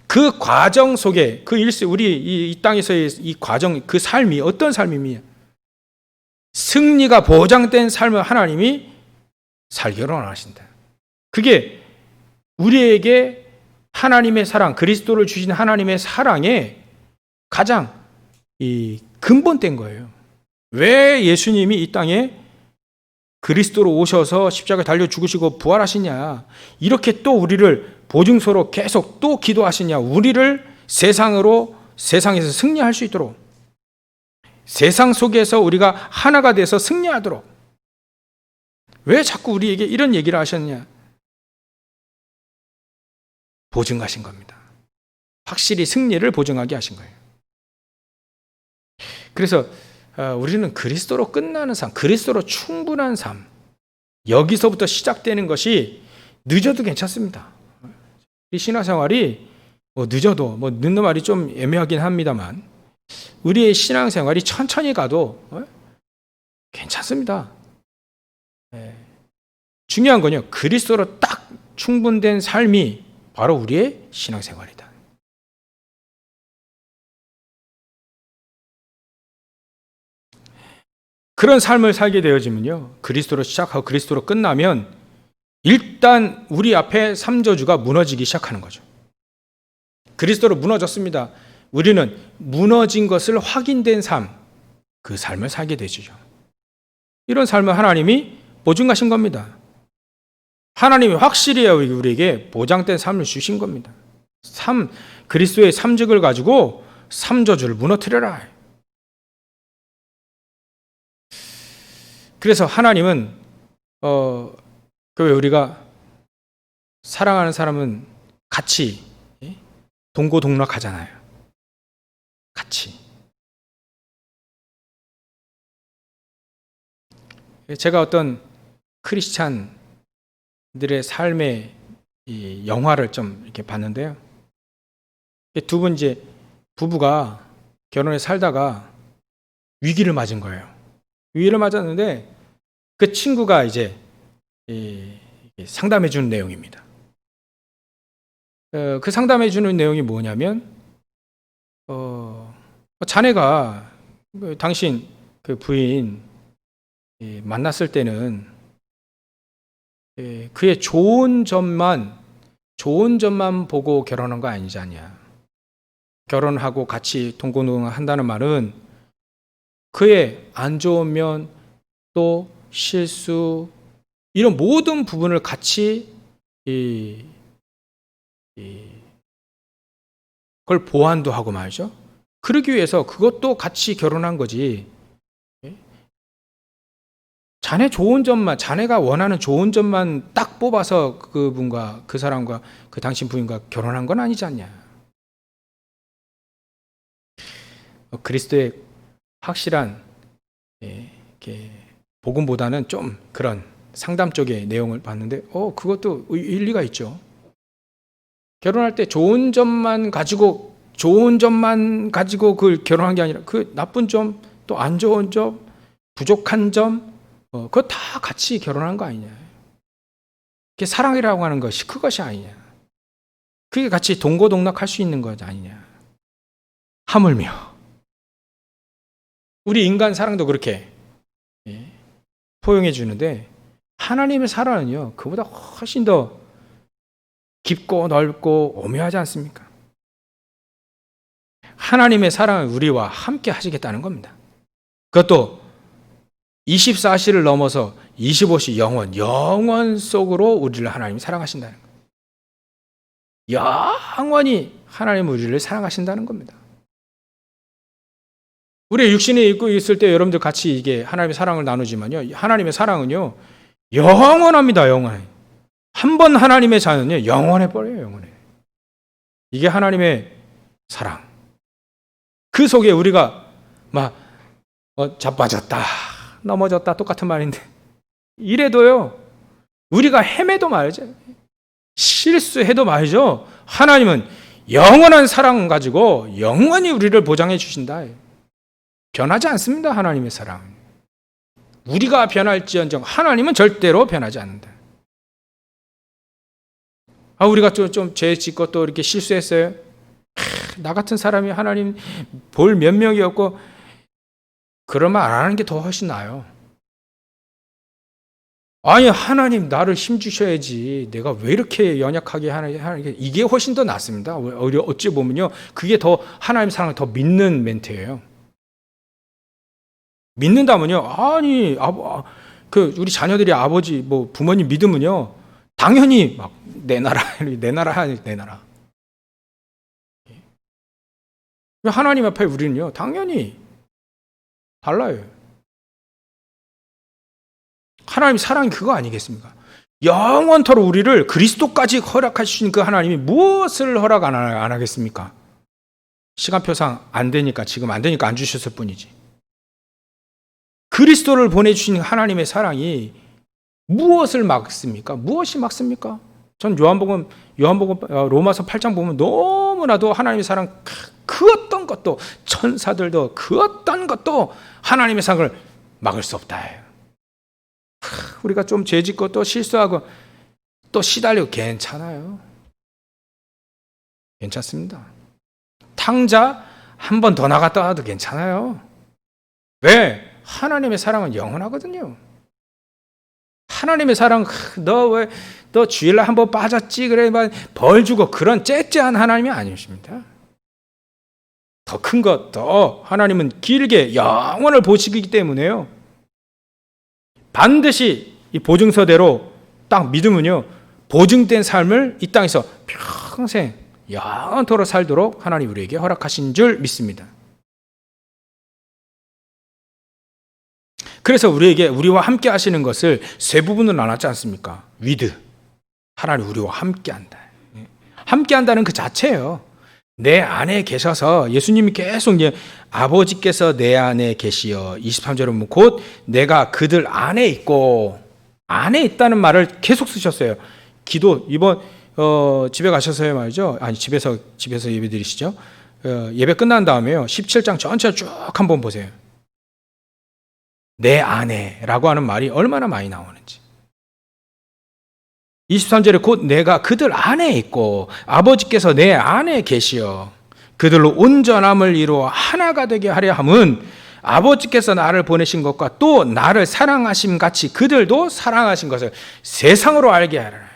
그 과정 속에 우리 이 땅에서의 이 과정, 그 삶이 어떤 삶입니까? 승리가 보장된 삶을 하나님이 살기를 원하신다. 그게 우리에게 하나님의 사랑, 그리스도를 주신 하나님의 사랑의 가장 근본된 거예요. 왜 예수님이 이 땅에 그리스도로 오셔서 십자가에 달려 죽으시고 부활하시냐? 이렇게 또 우리를 보증서로 계속 또 기도하시냐? 우리를 세상에서 승리할 수 있도록, 세상 속에서 우리가 하나가 돼서 승리하도록. 왜 자꾸 우리에게 이런 얘기를 하셨냐? 보증하신 겁니다. 확실히 승리를 보증하게 하신 거예요. 그래서 우리는 그리스도로 끝나는 삶, 그리스도로 충분한 삶, 여기서부터 시작되는 것이 늦어도 괜찮습니다. 이 신앙생활이 늦어도 늦는 말이 좀 애매하긴 합니다만 우리의 신앙생활이 천천히 가도 괜찮습니다. 중요한 건요, 그리스도로 딱 충분된 삶이 바로 우리의 신앙생활이다. 그런 삶을 살게 되어지면요, 그리스도로 시작하고 그리스도로 끝나면 일단 우리 앞에 삼저주가 무너지기 시작하는 거죠. 그리스도로 무너졌습니다. 우리는 무너진 것을 확인된 삶, 그 삶을 살게 되죠. 이런 삶을 하나님이 보증하신 겁니다. 하나님이 확실히 우리에게 보장된 삶을 주신 겁니다. 그리스도의 삼직을 가지고 삼저주를 무너뜨려라. 그래서 하나님은 우리가 사랑하는 사람은 같이 동고동락하잖아요. 같이. 제가 어떤 크리스찬들의 삶의 이 영화를 좀 이렇게 봤는데요. 두 분 이제 부부가 결혼해 살다가 위기를 맞은 거예요. 위기를 맞았는데 그 친구가 이제 상담해 주는 내용입니다. 그 상담해 주는 내용이 뭐냐면 자네가 당신 그 부인 만났을 때는 그의 좋은 점만 보고 결혼한 거 아니지 않냐. 결혼하고 같이 동고동락 한다는 말은 그의 안 좋은 면, 또 실수, 이런 모든 부분을 같이 그걸 보완도 하고 말이죠. 그러기 위해서 그것도 같이 결혼한 거지. 자네가 원하는 좋은 점만 딱 뽑아서 그분과 그 사람과 그 당신 부인과 결혼한 건 아니지 않냐. 그리스도의 확실한 복음보다는 좀 그런 상담 쪽의 내용을 봤는데 그것도 일리가 있죠. 결혼할 때 좋은 점만 가지고 그걸 결혼한 게 아니라 그 나쁜 점, 또 안 좋은 점, 부족한 점, 그거 다 같이 결혼한 거 아니냐. 그게 사랑이라고 하는 것이 그것이 아니냐. 그게 같이 동고동락할 수 있는 것 아니냐. 하물며 우리 인간 사랑도 그렇게 포용해 주는데 하나님의 사랑은요, 그보다 훨씬 더 깊고 넓고 오묘하지 않습니까? 하나님의 사랑은 우리와 함께 하시겠다는 겁니다. 그것도 24시를 넘어서 25시 영원 속으로 우리를 하나님이 사랑하신다는 거예요. 영원히 하나님은 우리를 사랑하신다는 겁니다. 우리 육신에 있고 있을 때 여러분들 같이 이게 하나님의 사랑을 나누지만요, 하나님의 사랑은요 영원합니다. 영원해. 한 번 하나님의 자녀는요 영원해 버려요. 영원해. 이게 하나님의 사랑. 그 속에 우리가 막 자빠졌다, 넘어졌다, 똑같은 말인데 이래도요 우리가 헤매도 말이죠, 실수해도 말이죠, 하나님은 영원한 사랑 가지고 영원히 우리를 보장해 주신다. 변하지 않습니다. 하나님의 사랑. 우리가 변할지언정 하나님은 절대로 변하지 않는다. 우리가 좀 죄 짓고 또 이렇게 실수했어요. 나 같은 사람이 하나님 볼 몇 명이 없고, 그러면 안 하는 게 더 훨씬 나아요. 아니, 하나님 나를 힘 주셔야지. 내가 왜 이렇게 연약하게 하는 게, 이게 훨씬 더 낫습니다. 어찌 보면요, 그게 더 하나님 사랑을 더 믿는 멘트예요. 믿는다면요, 아니, 우리 자녀들이 아버지, 부모님 믿으면요, 당연히 막 내놔라. 하나님 앞에 우리는요, 당연히 달라요. 하나님 사랑이 그거 아니겠습니까? 영원토록 우리를 그리스도까지 허락하신 그 하나님이 무엇을 허락 안 하겠습니까? 시간표상 안 되니까, 지금 안 되니까 안 주셨을 뿐이지. 그리스도를 보내주신 하나님의 사랑이 무엇을 막습니까? 무엇이 막습니까? 전 요한복음 로마서 8장 보면 너무나도 하나님의 사랑, 그 어떤 것도, 천사들도 그 어떤 것도 하나님의 사랑을 막을 수 없다 해요. 우리가 좀 죄짓고 또 실수하고 또 시달리고 괜찮아요. 괜찮습니다. 탕자 한 번 더 나갔다 와도 괜찮아요. 왜? 하나님의 사랑은 영원하거든요. 하나님의 사랑, 너 주일날 한 번 빠졌지, 그래, 벌 주고 그런 째째한 하나님이 아니십니다. 더 큰 것, 더 하나님은 길게 영원을 보시기 때문에요. 반드시 이 보증서대로 딱 믿으면요, 보증된 삶을 이 땅에서 평생 영원토록 살도록 하나님 우리에게 허락하신 줄 믿습니다. 그래서 우리와 함께 하시는 것을 세 부분으로 나눴지 않습니까? 위드, 하나님 우리와 함께 한다. 함께 한다는 그 자체예요. 내 안에 계셔서, 예수님이 계속 아버지께서 내 안에 계시어, 23절에 보면 곧 내가 그들 안에 있고, 안에 있다는 말을 계속 쓰셨어요. 기도, 이번 집에 가셔서요 말이죠. 아니, 집에서 예배 드리시죠. 예배 끝난 다음에요, 17장 전체를 쭉 한번 보세요. 내 안에라고 하는 말이 얼마나 많이 나오는지. 23절에 곧 내가 그들 안에 있고 아버지께서 내 안에 계시어 그들로 온전함을 이루어 하나가 되게 하려 함은 아버지께서 나를 보내신 것과 또 나를 사랑하심 같이 그들도 사랑하신 것을 세상으로 알게 하라.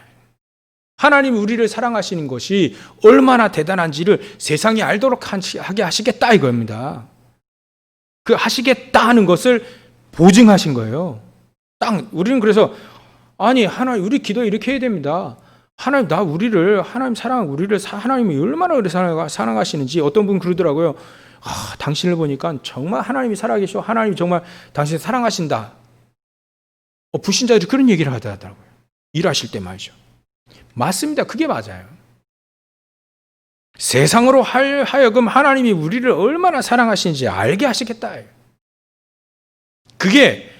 하나님이 우리를 사랑하시는 것이 얼마나 대단한지를 세상이 알도록 하게 하시겠다 이겁니다. 그 하시겠다 하는 것을 보증하신 거예요. 우리는 그래서, 아니, 하나님, 우리 기도 이렇게 해야 됩니다. 하나님, 하나님이 얼마나 우리 사랑하시는지. 어떤 분 그러더라고요. 당신을 보니까 정말 하나님이 살아계셔. 하나님이 정말 당신을 사랑하신다. 불신자들이 그런 얘기를 하더라고요. 일하실 때 말이죠. 맞습니다. 그게 맞아요. 세상으로 하여금 하나님이 우리를 얼마나 사랑하시는지 알게 하시겠다. 그게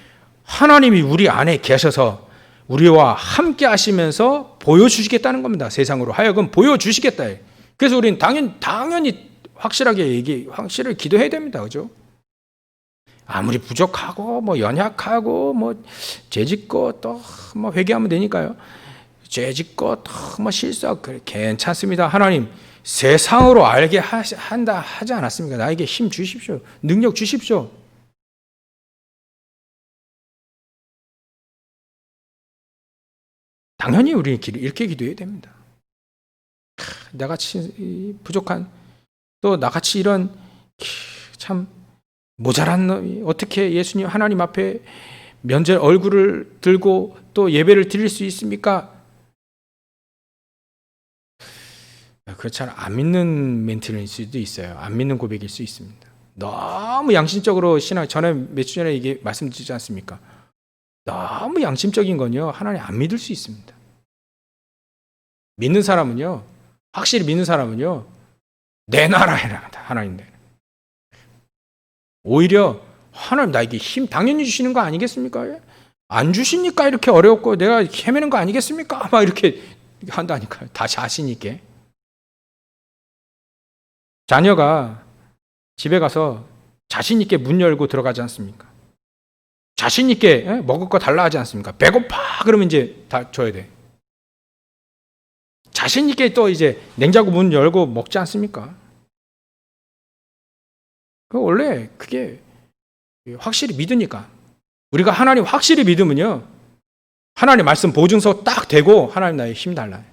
하나님이 우리 안에 계셔서 우리와 함께 하시면서 보여주시겠다는 겁니다. 세상으로 하여금 보여주시겠다. 그래서 우리는 당연히 확실하게 기도해야 됩니다. 그죠? 아무리 부족하고, 연약하고, 죄짓고, 또, 회개하면 되니까요. 죄짓고, 또, 실수하고, 그래, 괜찮습니다. 하나님, 세상으로 알게 한다 하지 않았습니까? 나에게 힘 주십시오. 능력 주십시오. 당연히 우리는 이렇게 기도해야 됩니다. 나같이 부족한, 또 나같이 이런 참 모자란 놈이 어떻게 예수님 하나님 앞에 얼굴을 들고 또 예배를 드릴 수 있습니까? 그렇지 않아, 안 믿는 멘트일 수도 있어요. 안 믿는 고백일 수 있습니다. 너무 양심적으로 며칠 전에 이게 말씀드리지 않습니까? 너무 양심적인 건요, 하나님 안 믿을 수 있습니다. 확실히 믿는 사람은요, 내 나라에 나간다, 하나님. 오히려 하나님 나에게 힘 당연히 주시는 거 아니겠습니까? 안 주시니까 이렇게 어렵고 내가 헤매는 거 아니겠습니까? 막 이렇게 한다니까요. 다 자신 있게. 자녀가 집에 가서 자신 있게 문 열고 들어가지 않습니까? 자신 있게 먹을 거 달라 하지 않습니까? 배고파 그러면 이제 다 줘야 돼. 자신 있게 또 이제 냉장고 문 열고 먹지 않습니까? 원래 그게 확실히 믿으니까. 우리가 하나님 확실히 믿으면요, 하나님 말씀 보증서 딱 대고 하나님 나의 힘 달라.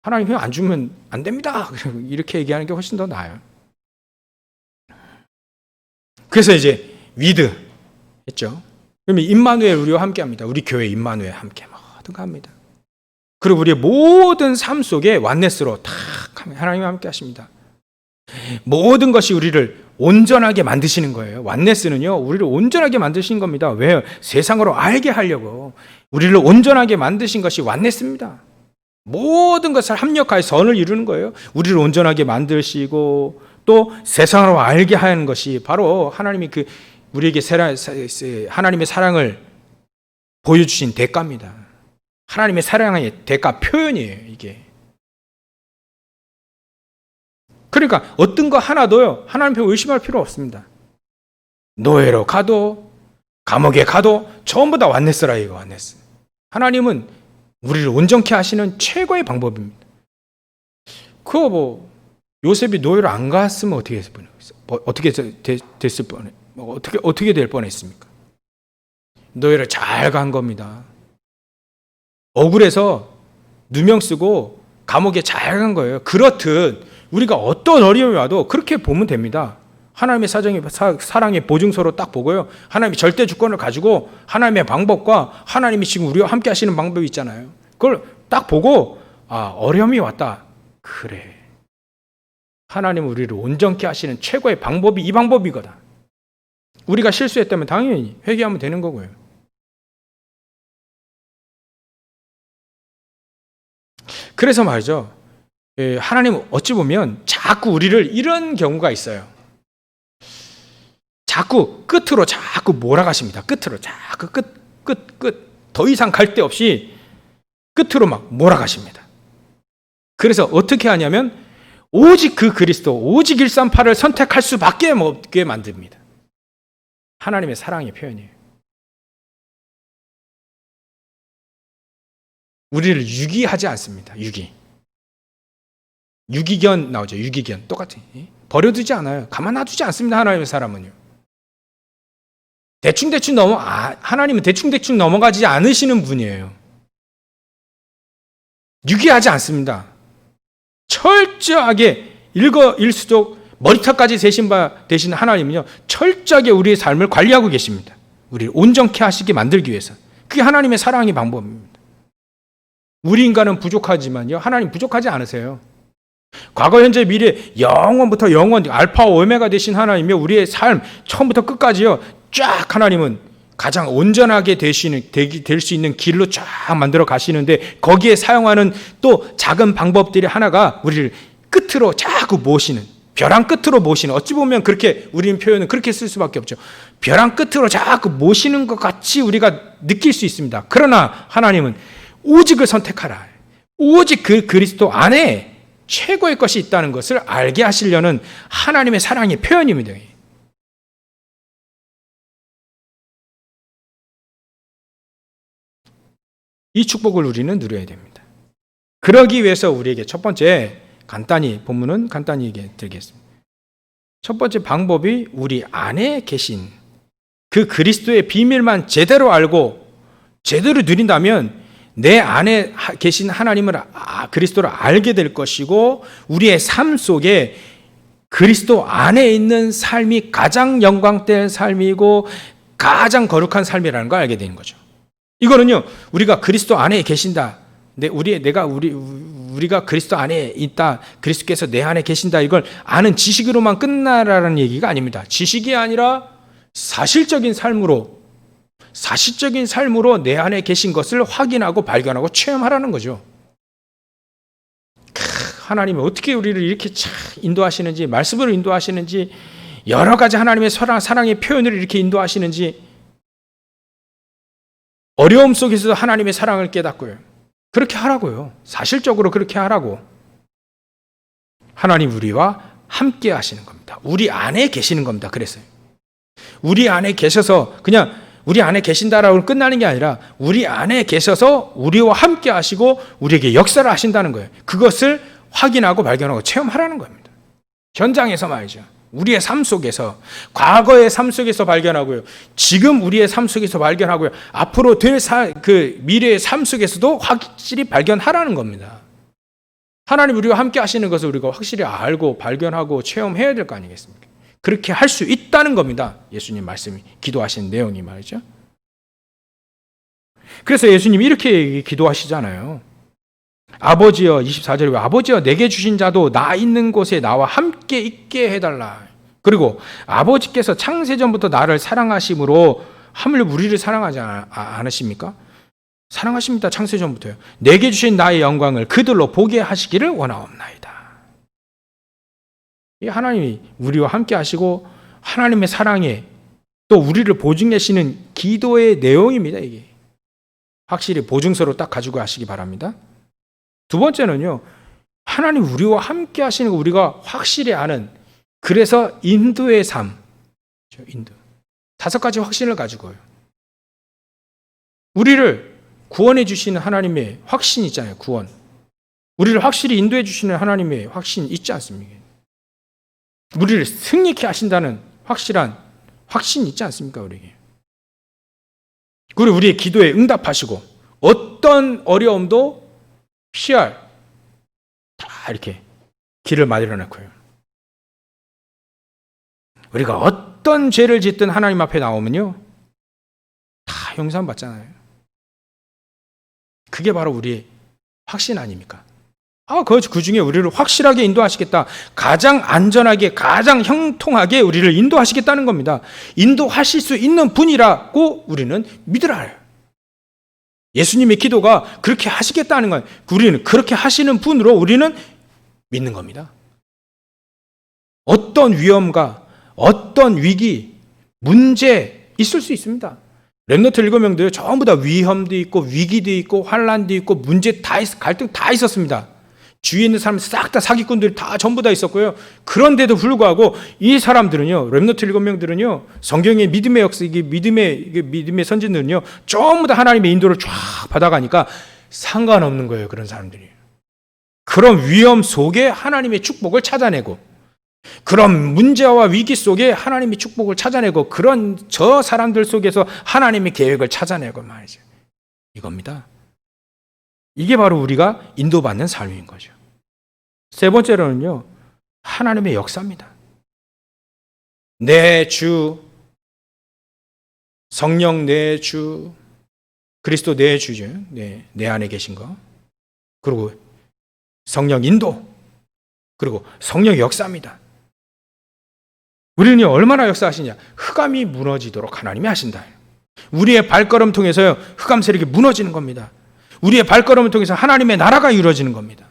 하나님 힘 안 주면 안 됩니다. 이렇게 얘기하는 게 훨씬 더 나아요. 그래서 이제 위드 했죠. 그러면 임마누엘 우리와 함께합니다. 우리 교회 임마누엘 함께 모든 거 합니다. 그리고 우리의 모든 삶 속에 완네스로 탁 하나님과 함께하십니다. 모든 것이 우리를 온전하게 만드시는 거예요. 완네스는요, 우리를 온전하게 만드신 겁니다. 왜요? 세상으로 알게 하려고 우리를 온전하게 만드신 것이 완네스입니다. 모든 것을 합력하여 선을 이루는 거예요. 우리를 온전하게 만드시고 또 세상으로 알게 하는 것이 바로 하나님이 우리에게 하나님의 사랑을 보여주신 대가입니다. 하나님의 사랑의 대가 표현이에요, 이게. 그러니까 어떤 거 하나도요, 하나님 앞에 의심할 필요 없습니다. 노예로 가도, 감옥에 가도 전부 다 완네스라 이거 완네스. 하나님은 우리를 온전케 하시는 최고의 방법입니다. 요셉이 노예로 안 갔으면 어떻게 됐을 뻔해? 어떻게 될 뻔했습니까? 노예를 잘 간 겁니다. 억울해서 누명 쓰고 감옥에 잘 간 거예요. 그렇듯 우리가 어떤 어려움이 와도 그렇게 보면 됩니다. 하나님의 사랑의 보증서로 딱 보고요. 하나님의 절대 주권을 가지고 하나님의 방법과 하나님이 지금 우리와 함께 하시는 방법이 있잖아요. 그걸 딱 보고 어려움이 왔다. 그래. 하나님은 우리를 온전케 하시는 최고의 방법이 이 방법이거든. 우리가 실수했다면 당연히 회개하면 되는 거고요. 그래서 말이죠. 하나님은 어찌 보면 자꾸 우리를 이런 경우가 있어요. 자꾸 끝으로 자꾸 몰아가십니다. 끝으로 자꾸 끝. 더 이상 갈 데 없이 끝으로 막 몰아가십니다. 그래서 어떻게 하냐면 오직 그 그리스도, 오직 138을 선택할 수밖에 없게 만듭니다. 하나님의 사랑의 표현이에요. 우리를 유기하지 않습니다. 유기견 나오죠. 유기견 똑같이 버려두지 않아요. 가만 놔두지 않습니다. 하나님의 사람은요. 하나님은 대충 넘어가지 않으시는 분이에요. 유기하지 않습니다. 철저하게 일수록 머리털까지 세신 바 되신 하나님은요, 철저하게 우리의 삶을 관리하고 계십니다. 우리를 온전케 하시게 만들기 위해서. 그게 하나님의 사랑의 방법입니다. 우리 인간은 부족하지만요, 하나님 부족하지 않으세요. 과거, 현재, 미래, 영원부터 영원, 알파, 오메가 되신 하나님이요, 우리의 삶 처음부터 끝까지요, 쫙 하나님은 가장 온전하게 될 수 있는 길로 쫙 만들어 가시는데, 거기에 사용하는 또 작은 방법들이 하나가 우리를 끝으로 자꾸 모시는, 벼랑 끝으로 모시는, 어찌 보면 그렇게 우리는 표현은 그렇게 쓸 수밖에 없죠. 벼랑 끝으로 자꾸 모시는 것 같이 우리가 느낄 수 있습니다. 그러나 하나님은 오직을 선택하라. 오직 그 그리스도 안에 최고의 것이 있다는 것을 알게 하시려는 하나님의 사랑의 표현입니다. 이 축복을 우리는 누려야 됩니다. 그러기 위해서 우리에게 첫 번째 본문은 간단히 얘기해 드리겠습니다. 첫 번째 방법이 우리 안에 계신 그 그리스도의 비밀만 제대로 알고 제대로 누린다면 내 안에 계신 하나님을 그리스도를 알게 될 것이고, 우리의 삶 속에 그리스도 안에 있는 삶이 가장 영광된 삶이고 가장 거룩한 삶이라는 걸 알게 되는 거죠. 이거는요, 우리가 그리스도 안에 계신다, 우리가 그리스도 안에 있다, 그리스도께서 내 안에 계신다, 이걸 아는 지식으로만 끝나라는 얘기가 아닙니다. 지식이 아니라 사실적인 삶으로 내 안에 계신 것을 확인하고 발견하고 체험하라는 거죠. 하나님이 어떻게 우리를 이렇게 인도하시는지, 말씀으로 인도하시는지, 여러 가지 하나님의 사랑의 표현을 이렇게 인도하시는지, 어려움 속에서도 하나님의 사랑을 깨닫고요. 그렇게 하라고요. 사실적으로 그렇게 하라고. 하나님 우리와 함께 하시는 겁니다. 우리 안에 계시는 겁니다. 그랬어요. 우리 안에 계셔서 그냥 우리 안에 계신다라고 끝나는 게 아니라 우리 안에 계셔서 우리와 함께 하시고 우리에게 역사를 하신다는 거예요. 그것을 확인하고 발견하고 체험하라는 겁니다. 현장에서 말이죠. 우리의 삶 속에서, 과거의 삶 속에서 발견하고요, 지금 우리의 삶 속에서 발견하고요, 앞으로 될 미래의 삶 속에서도 확실히 발견하라는 겁니다. 하나님 우리와 함께 하시는 것을 우리가 확실히 알고 발견하고 체험해야 될 거 아니겠습니까? 그렇게 할 수 있다는 겁니다. 예수님 말씀이 기도하신 내용이 말이죠. 그래서 예수님이 이렇게 기도하시잖아요. 아버지여, 24절에 아버지여, 내게 주신 자도 나 있는 곳에 나와 함께 있게 해달라. 그리고 아버지께서 창세전부터 나를 사랑하심으로 하물며 우리를 사랑하지 않으십니까? 사랑하십니다. 창세전부터요. 내게 주신 나의 영광을 그들로 보게 하시기를 원하옵나이다. 이 하나님이 우리와 함께 하시고 하나님의 사랑에 또 우리를 보증하시는 기도의 내용입니다. 이게 확실히 보증서로 딱 가지고 하시기 바랍니다. 두 번째는요, 하나님 우리와 함께 하시는 거 우리가 확실히 아는, 그래서 인도의 삶, 인도. 5가지 확신을 가지고요. 우리를 구원해 주시는 하나님의 확신 있잖아요. 구원. 우리를 확실히 인도해 주시는 하나님의 확신 있지 않습니까? 우리를 승리케 하신다는 확실한 확신 있지 않습니까? 우리에게. 그리고 우리의 기도에 응답하시고 어떤 어려움도 피할 다 이렇게 길을 만들어 놓고요. 우리가 어떤 죄를 짓든 하나님 앞에 나오면요, 다 용서받잖아요. 그게 바로 우리의 확신 아닙니까? 그 중에 우리를 확실하게 인도하시겠다. 가장 안전하게, 가장 형통하게 우리를 인도하시겠다는 겁니다. 인도하실 수 있는 분이라고 우리는 믿으라 해요. 예수님의 기도가 그렇게 하시겠다는 거예요. 우리는 그렇게 하시는 분으로 우리는 믿는 겁니다. 어떤 위험과 어떤 위기, 문제 있을 수 있습니다. 렘넌트 7명도 전부 다 위험도 있고 위기도 있고 환란도 있고 문제 다 갈등 다 있었습니다. 주위에 있는 사람 싹 다 사기꾼들이 다 전부 다 있었고요. 그런데도 불구하고 이 사람들은요, 렘넌트 7명들은요, 성경의 믿음의 역사, 믿음의 선진들은요, 전부 다 하나님의 인도를 쫙 받아가니까 상관없는 거예요. 그런 사람들이. 그런 위험 속에 하나님의 축복을 찾아내고, 그런 문제와 위기 속에 하나님의 축복을 찾아내고, 그런 저 사람들 속에서 하나님의 계획을 찾아내고 말이죠. 이겁니다. 이게 바로 우리가 인도받는 삶인 거죠. 세 번째로는요, 하나님의 역사입니다. 내 주, 성령 내 주, 그리스도 내 주죠. 내 안에 계신 거. 그리고 성령 인도, 그리고 성령 역사입니다. 우리는 얼마나 역사하시냐? 흑암이 무너지도록 하나님이 하신다. 우리의 발걸음 통해서요, 흑암 세력이 무너지는 겁니다. 우리의 발걸음을 통해서 하나님의 나라가 이루어지는 겁니다.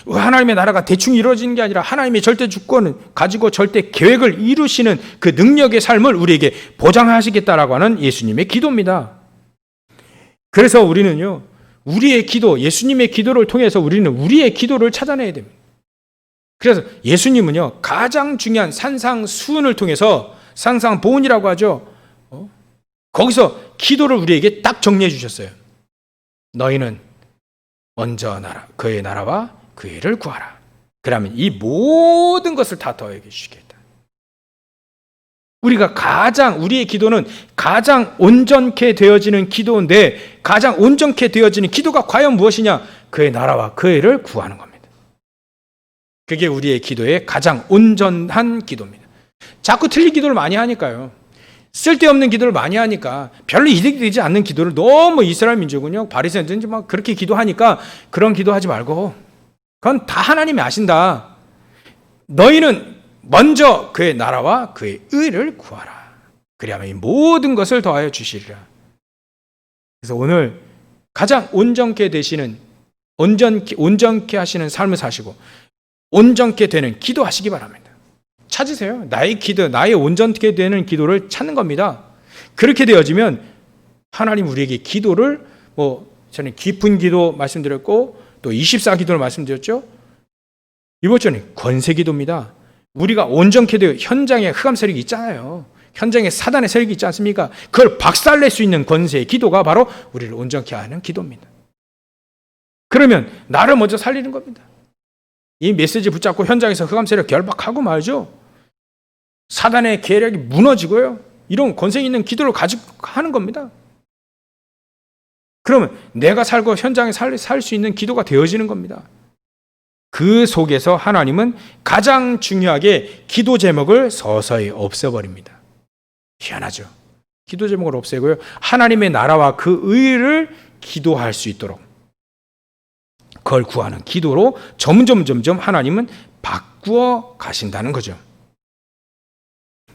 하나님의 나라가 대충 이루어지는 게 아니라 하나님의 절대 주권을 가지고 절대 계획을 이루시는 그 능력의 삶을 우리에게 보장하시겠다라고 하는 예수님의 기도입니다. 그래서 우리는요, 우리의 기도, 예수님의 기도를 통해서 우리는 우리의 기도를 찾아내야 됩니다. 그래서 예수님은요, 가장 중요한 산상수훈을 통해서, 산상보훈이라고 하죠. 거기서 기도를 우리에게 딱 정리해 주셨어요. 너희는 먼저 그의 나라와 그의 일을 구하라. 그러면 이 모든 것을 다 더해 주시겠다. 우리의 기도는 가장 온전케 되어지는 기도인데, 가장 온전케 되어지는 기도가 과연 무엇이냐? 그의 나라와 그의 일을 구하는 겁니다. 그게 우리의 기도의 가장 온전한 기도입니다. 자꾸 틀린 기도를 많이 하니까요. 쓸데없는 기도를 많이 하니까, 별로 이득이 되지 않는 기도를 너무 이스라엘 민족은요, 바리새인들은 막 그렇게 기도하니까 그런 기도하지 말고, 그건 다 하나님이 아신다. 너희는 먼저 그의 나라와 그의 의를 구하라. 그리하면 이 모든 것을 더하여 주시리라. 그래서 오늘 가장 온전케 되시는, 온전케 하시는 삶을 사시고 온전케 되는 기도하시기 바랍니다. 찾으세요. 나의 기도, 나의 온전케 되는 기도를 찾는 겁니다. 그렇게 되어지면 하나님 우리에게 기도를, 저는 깊은 기도 말씀드렸고, 또 24기도를 말씀드렸죠. 이번 주는 권세기도입니다. 우리가 온전케 되어, 현장에 흑암 세력이 있잖아요. 현장에 사단의 세력이 있지 않습니까? 그걸 박살낼 수 있는 권세의 기도가 바로 우리를 온전케 하는 기도입니다. 그러면 나를 먼저 살리는 겁니다. 이 메시지 붙잡고 현장에서 흑암 세력 결박하고 말죠. 사단의 계략이 무너지고요. 이런 권세 있는 기도를 가지고 하는 겁니다. 그러면 내가 살고 현장에 살 수 있는 기도가 되어지는 겁니다. 그 속에서 하나님은 가장 중요하게 기도 제목을 서서히 없애버립니다. 희한하죠. 기도 제목을 없애고요, 하나님의 나라와 그 의를 기도할 수 있도록 그걸 구하는 기도로 점점 하나님은 바꾸어 가신다는 거죠.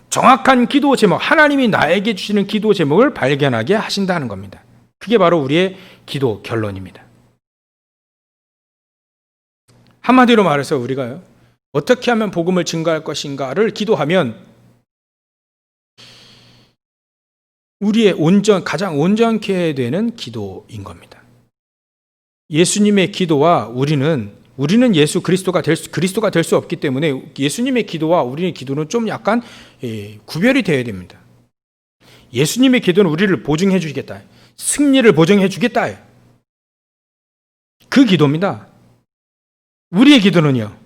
정확한 기도 제목, 하나님이 나에게 주시는 기도 제목을 발견하게 하신다는 겁니다. 그게 바로 우리의 기도 결론입니다. 한마디로 말해서 우리가요, 어떻게 하면 복음을 증거할 것인가를 기도하면 우리의 가장 온전케 되는 기도인 겁니다. 예수님의 기도와 우리는 예수 그리스도가 될 수 없기 때문에 예수님의 기도와 우리의 기도는 좀 약간 구별이 되어야 됩니다. 예수님의 기도는 우리를 보증해 주겠다. 승리를 보증해 주겠다. 그 기도입니다. 우리의 기도는요,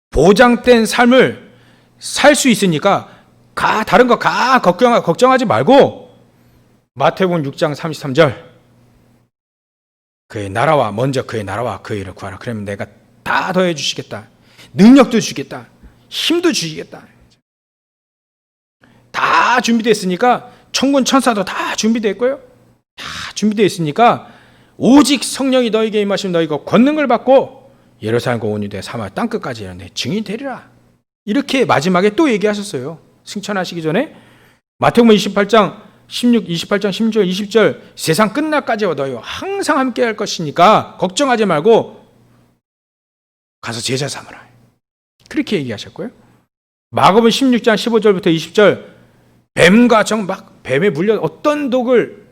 보장된 삶을 살 수 있으니까 다른 거 걱정하지 말고 마태복음 6장 33절 먼저 그의 나라와 그 일을 구하라. 그러면 내가 다 더해 주시겠다. 능력도 주시겠다. 힘도 주시겠다. 다 준비됐으니까 천군 천사도 다 준비됐고요. 다 준비되어 있으니까 오직 성령이 너에게 임하시면 너희가 권능을 받고 예루살렘과 온 유대 사마리아 땅끝까지 내 증인이 되리라. 이렇게 마지막에 또 얘기하셨어요. 승천하시기 전에 마태복음 28장 16, 28장 16절 20절 세상 끝날까지와 너희와 항상 함께 할 것이니까 걱정하지 말고 가서 제자 삼으라. 그렇게 얘기하셨고요. 마가복음 16장 15절부터 20절 뱀과 뱀에 물려 어떤 독을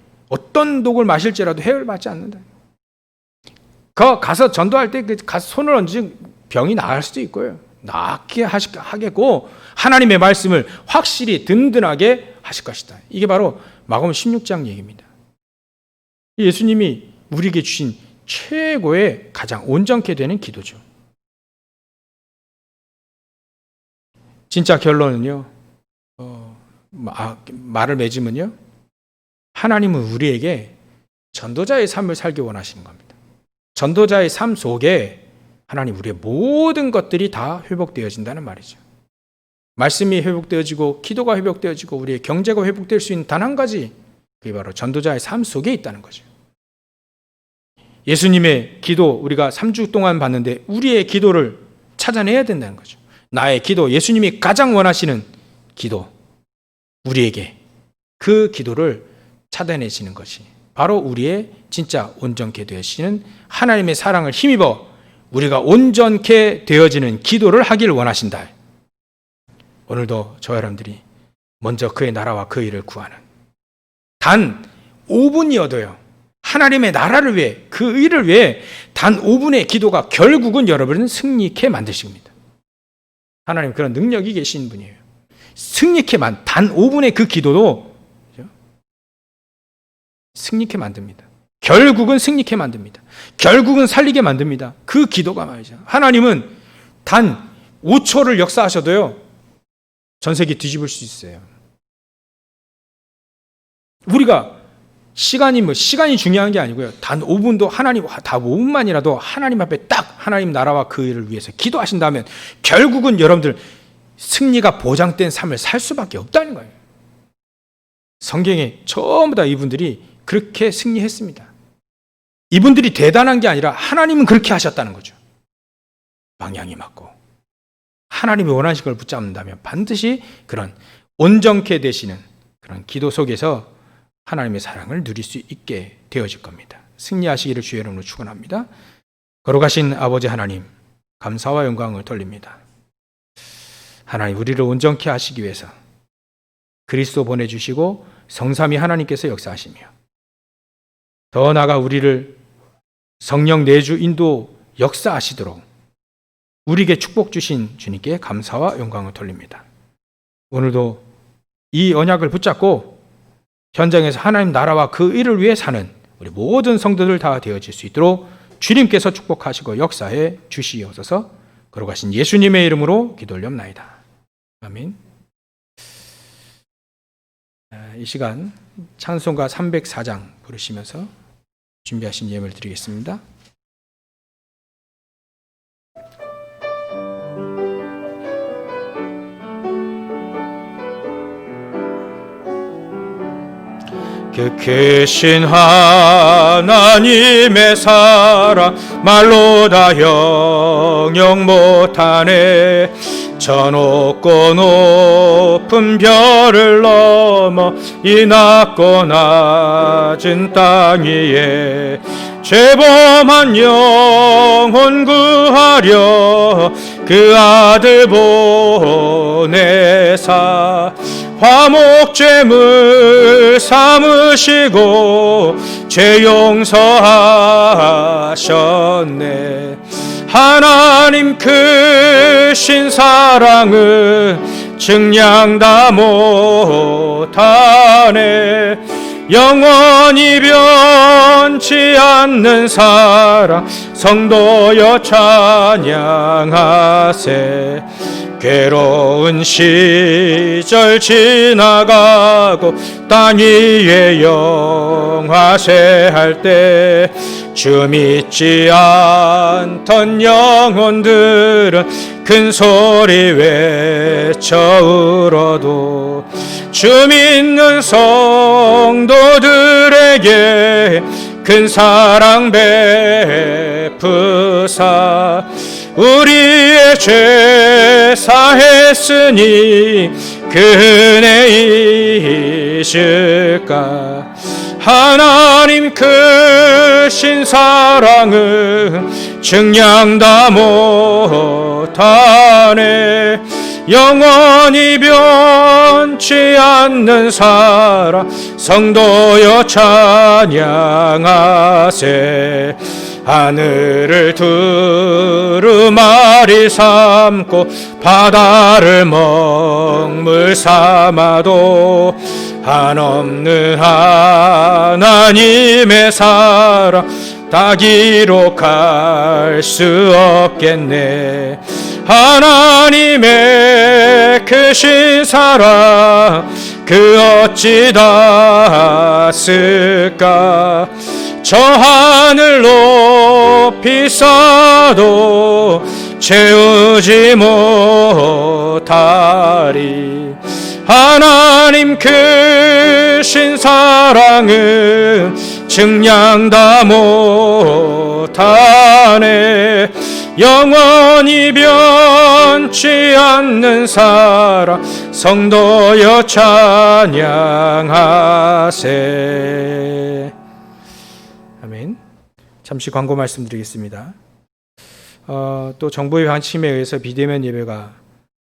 마실지라도 해를 받지 않는다. 가서 전도할 때 가서 손을 얹으면 병이 나을 수도 있고요. 낫게 하겠고 하나님의 말씀을 확실히 든든하게 하실 것이다. 이게 바로 마가복음 16장 얘기입니다. 예수님이 우리에게 주신 최고의 가장 온전케 되는 기도죠. 진짜 결론은요, 말을 맺으면요, 하나님은 우리에게 전도자의 삶을 살기 원하시는 겁니다. 전도자의 삶 속에 하나님 우리의 모든 것들이 다 회복되어진다는 말이죠. 말씀이 회복되어지고 기도가 회복되어지고 우리의 경제가 회복될 수 있는 단 한 가지, 그게 바로 전도자의 삶 속에 있다는 거죠. 예수님의 기도 우리가 3주 동안 봤는데 우리의 기도를 찾아내야 된다는 거죠. 나의 기도, 예수님이 가장 원하시는 기도, 우리에게 그 기도를 찾아내시는 것이 바로 우리의 진짜 온전케 되시는 하나님의 사랑을 힘입어 우리가 온전케 되어지는 기도를 하길 원하신다. 오늘도 저 여러분들이 먼저 그의 나라와 그 일을 구하는 단 5분이어도요, 하나님의 나라를 위해 그 일을 위해 단 5분의 기도가 결국은 여러분을 승리케 만드십니다. 하나님 그런 능력이 계신 분이에요. 단 5분의 그 기도도 승리케 만듭니다. 결국은 승리케 만듭니다. 결국은 살리게 만듭니다. 그 기도가 말이죠. 하나님은 단 5초를 역사하셔도요, 전 세계 뒤집을 수 있어요. 우리가 시간이 중요한 게 아니고요. 단 5분도 다 5분만이라도 하나님 앞에 딱 하나님 나라와 그 일을 위해서 기도하신다면 결국은 여러분들 승리가 보장된 삶을 살 수밖에 없다는 거예요. 성경에 전부 다 이분들이 그렇게 승리했습니다. 이분들이 대단한 게 아니라 하나님은 그렇게 하셨다는 거죠. 방향이 맞고 하나님이 원하신 걸 붙잡는다면 반드시 그런 온전케 되시는 그런 기도 속에서 하나님의 사랑을 누릴 수 있게 되어질 겁니다. 승리하시기를 주의 이름으로 축원합니다. 거룩하신 아버지 하나님, 감사와 영광을 돌립니다. 하나님, 우리를 온전케 하시기 위해서 그리스도 보내주시고 성삼위 하나님께서 역사하시며 더 나아가 우리를 성령 내주 인도 역사하시도록 우리에게 축복 주신 주님께 감사와 영광을 돌립니다. 오늘도 이 언약을 붙잡고 현장에서 하나님 나라와 그 일을 위해 사는 우리 모든 성도들 다 되어질 수 있도록 주님께서 축복하시고 역사해 주시옵소서. 거룩하신 예수님의 이름으로 기도 올렵나이다. 아멘. 이 시간 찬송가 304장 부르시면서 준비하신 예물을 드리겠습니다. 그 크신 하나님의 사랑 말로 다 형용 못하네. 저 높고 높은 별을 넘어 이 낮고 낮은 땅 위에 죄범한 영혼 구하려 그 아들 보내사 화목제물 삼으시고 죄 용서하셨네. 하나님 크신 사랑은 증량다 못하네. 영원히 변치 않는 사랑 성도여 찬양하세. 괴로운 시절 지나가고 땅 위에 영화세할 때 주 믿지 않던 영혼들은 큰 소리 외쳐 울어도 주 믿는 성도들에게 큰 사랑 베푸사 우리의 죄 사했으니 그 은혜 잊을까. 하나님 크신 사랑은 증량다 못하네. 영원히 변치 않는 사랑 성도여 찬양하세. 하늘을 두루마리 삼고 바다를 먹물 삼아도 한없는 하나님의 사랑 다 기록할 수 없겠네. 하나님의 크신 사랑 그 어찌 닿았을까. 저 하늘 높이 쌓아도 채우지 못하리. 하나님 크신 사랑은 증량다 못하네. 영원히 변치 않는 사랑 성도여 찬양하세. 아멘. 잠시 광고 말씀드리겠습니다. 또 정부의 방침에 의해서 비대면 예배가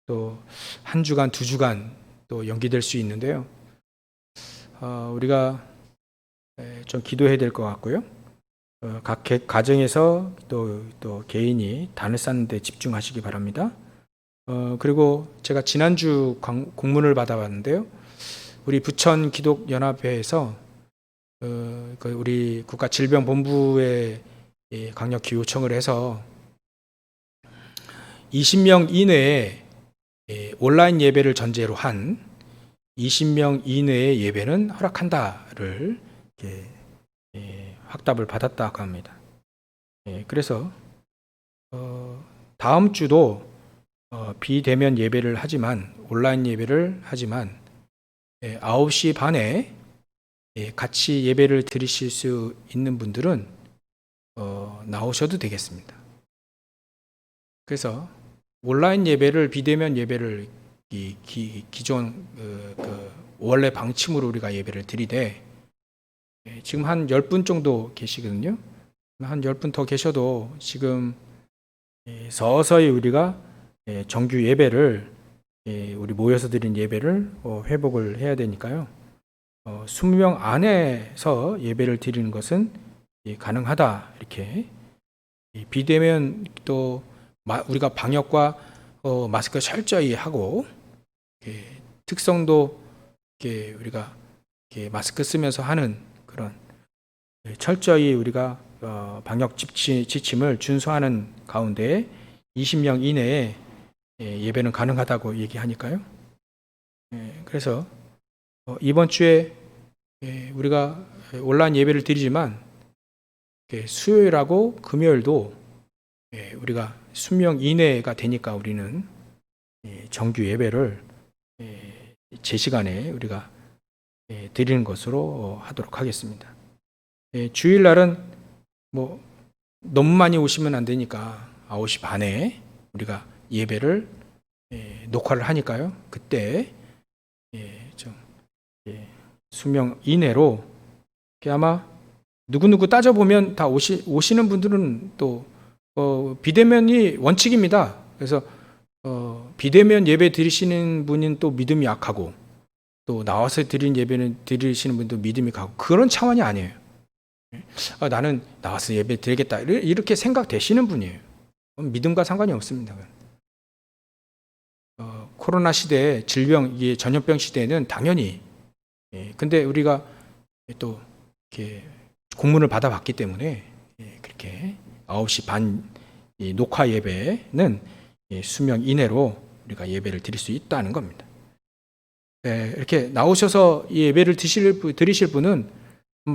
또 한 주간, 두 주간 또 연기될 수 있는데요. 우리가 좀 기도해야 될 것 같고요. 각 가정에서 또 개인이 단을 쌓는 데 집중하시기 바랍니다. 그리고 제가 지난주 공문을 받아봤는데요. 우리 부천 기독연합회에서 우리 국가질병본부에 강력히 요청을 해서 20명 이내에 온라인 예배를 전제로 한 20명 이내의 예배는 허락한다를 확답을 받았다고 합니다. 그래서 다음 주도 비대면 예배를 하지만 온라인 예배를 하지만 9시 반에 같이 예배를 드리실 수 있는 분들은 나오셔도 되겠습니다. 그래서 온라인 예배를 비대면 예배를 기존 원래 방침으로 우리가 예배를 드리되 지금 한 10분 정도 계시거든요. 한 10분 더 계셔도 지금 서서히 우리가 정규 예배를 우리 모여서 드린 예배를 회복을 해야 되니까요. 20명 안에서 예배를 드리는 것은 가능하다. 이렇게 비대면 또 우리가 방역과 마스크 철저히 하고 특성도 우리가 마스크 쓰면서 하는 그런 철저히 우리가 방역 지침을 준수하는 가운데 20명 이내에 예배는 가능하다고 얘기하니까요. 그래서 이번 주에 우리가 온라인 예배를 드리지만 수요일하고 금요일도 우리가 20명 이내가 되니까 우리는 정규 예배를 제 시간에 우리가 드리는 것으로 하도록 하겠습니다. 주일날은 뭐 너무 많이 오시면 안 되니까 9시 반에 우리가 예배를 녹화를 하니까요. 그때 수명 이내로 아마 누구누구 따져보면 다 오시는 분들은 또 비대면이 원칙입니다. 그래서 비대면 예배 드리시는 분은 또 믿음이 약하고 또 나와서 드린 예배는 드리시는 분도 믿음이 가고 그런 차원이 아니에요. 나는 나와서 예배 드리겠다 이렇게 생각되시는 분이에요. 믿음과 상관이 없습니다. 코로나 시대에 질병, 이게 전염병 시대에는 당연히 근데 우리가 또 이렇게 공문을 받아봤기 때문에 그렇게 9시 반 녹화 예배는 수명 이내로 우리가 예배를 드릴 수 있다는 겁니다. 이렇게 나오셔서 이 예배를 드리실 분은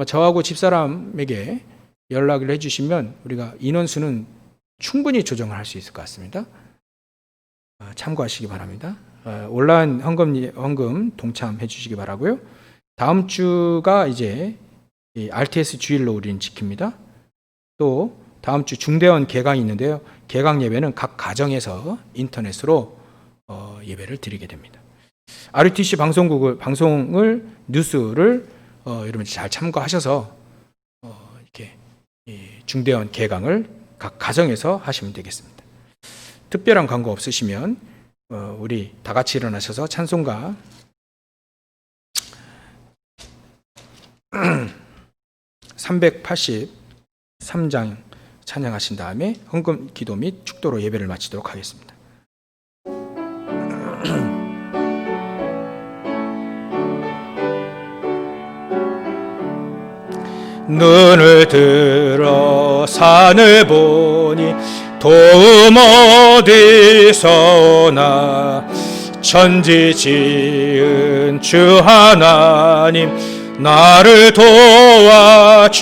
저하고 집사람에게 연락을 해주시면 우리가 인원수는 충분히 조정을 할 수 있을 것 같습니다. 참고하시기 바랍니다. 온라인 헌금 동참해 주시기 바라고요. 다음 주가 이제 RTS 주일로 우리는 지킵니다. 또 다음 주 중대원 개강이 있는데요. 개강 예배는 각 가정에서 인터넷으로 예배를 드리게 됩니다. RUTC 방송을 뉴스를 여러분 잘 참고하셔서 이렇게 중대원 개강을 각 가정에서 하시면 되겠습니다. 특별한 광고 없으시면 우리 다 같이 일어나셔서 찬송가 383장 찬양하신 다음에 헌금 기도 및 축도로 예배를 마치도록 하겠습니다. 눈을 들어 산을 보니 도움 어디서나 천지 지은 주 하나님 나를 도와주시네.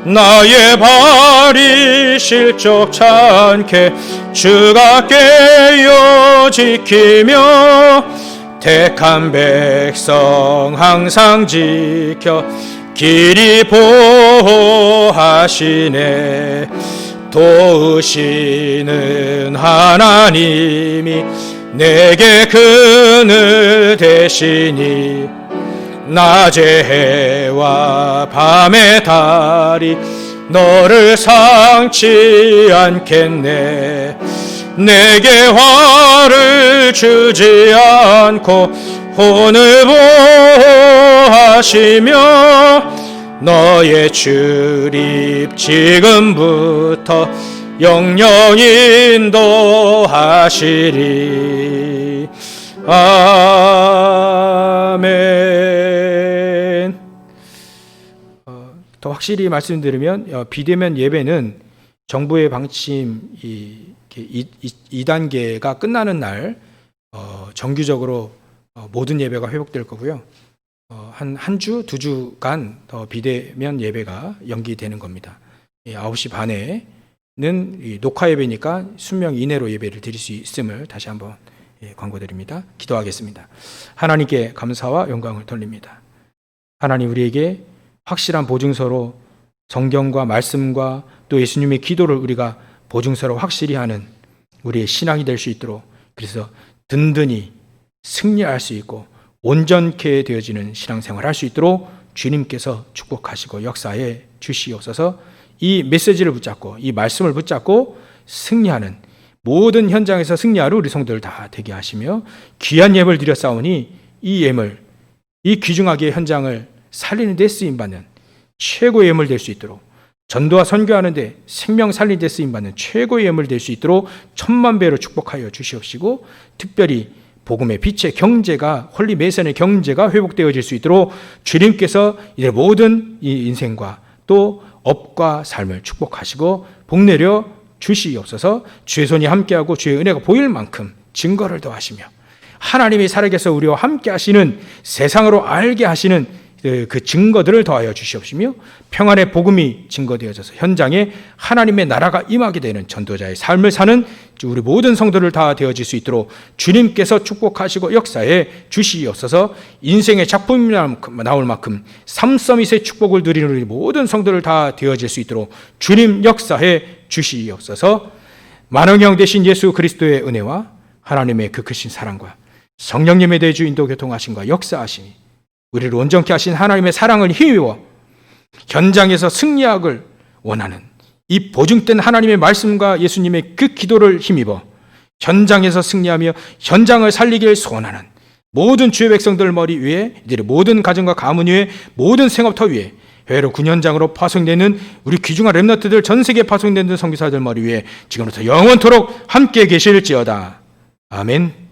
나의 발이 실족치 않게 주가 깨어 지키며 택한 백성 항상 지켜 길이 보호하시네. 도우시는 하나님이 내게 그늘 되시니 낮의 해와 밤의 달이 너를 상치 않겠네. 내게 화를 주지 않고 혼을 보호하시며 너의 출입 지금부터 영영 인도하시리. 아멘. 더 확실히 말씀드리면 비대면 예배는 정부의 방침 2단계가 끝나는 날 정규적으로 모든 예배가 회복될 거고요. 한 주, 2주간 더 비대면 예배가 연기되는 겁니다. 9시 반에는 녹화 예배니까 수명 이내로 예배를 드릴 수 있음을 다시 한번 광고드립니다. 기도하겠습니다. 하나님께 감사와 영광을 돌립니다. 하나님, 우리에게 확실한 보증서로 성경과 말씀과 또 예수님의 기도를 우리가 보증서로 확실히 하는 우리의 신앙이 될 수 있도록, 그래서 든든히 승리할 수 있고 온전케 되어지는 신앙생활을 할 수 있도록 주님께서 축복하시고 역사에 주시옵소서. 이 메시지를 붙잡고 이 말씀을 붙잡고 승리하는 모든 현장에서 승리하러 우리 성도들 다 되게 하시며 귀한 예물을 드렸사오니 이 예물, 이 귀중하게 현장을 살리는 데 쓰임받는 최고의 예물 될 수 있도록, 전도와 선교하는 데 생명 살리는 데 쓰임받는 최고의 예물 될 수 있도록 천만 배로 축복하여 주시옵시고, 특별히 복음의 빛의 경제가, 홀리 메선의 경제가 회복되어질 수 있도록 주님께서 이들 모든 이 인생과 또 업과 삶을 축복하시고 복내려 주시옵소서. 주의 손이 함께하고 주의 은혜가 보일 만큼 증거를 더하시며 하나님이 살아계셔 우리와 함께 하시는, 세상으로 알게 하시는 그 증거들을 더하여 주시옵시며 평안의 복음이 증거되어져서 현장에 하나님의 나라가 임하게 되는 전도자의 삶을 사는 우리 모든 성도들 다 되어질 수 있도록 주님께서 축복하시고 역사에 주시옵소서. 인생의 작품이 나올 만큼 삼서밋의 축복을 누리는 우리 모든 성도들 다 되어질 수 있도록 주님 역사에 주시옵소서. 만왕형 되신 예수 그리스도의 은혜와 하나님의 그 크신 사랑과 성령님의 대주 인도 교통하심과 역사하심이 우리를 온전케 하신 하나님의 사랑을 힘입어 현장에서 승리하길 원하는 이 보증된 하나님의 말씀과 예수님의 그 기도를 힘입어 현장에서 승리하며 현장을 살리길 소원하는 모든 주의 백성들 머리 위에, 이들의 모든 가정과 가문 위에, 모든 생업터 위에, 회로 9년장으로 파송되는 우리 귀중한 렘너트들, 전 세계에 파송되는 선교사들 머리 위에 지금부터 영원토록 함께 계실지어다. 아멘.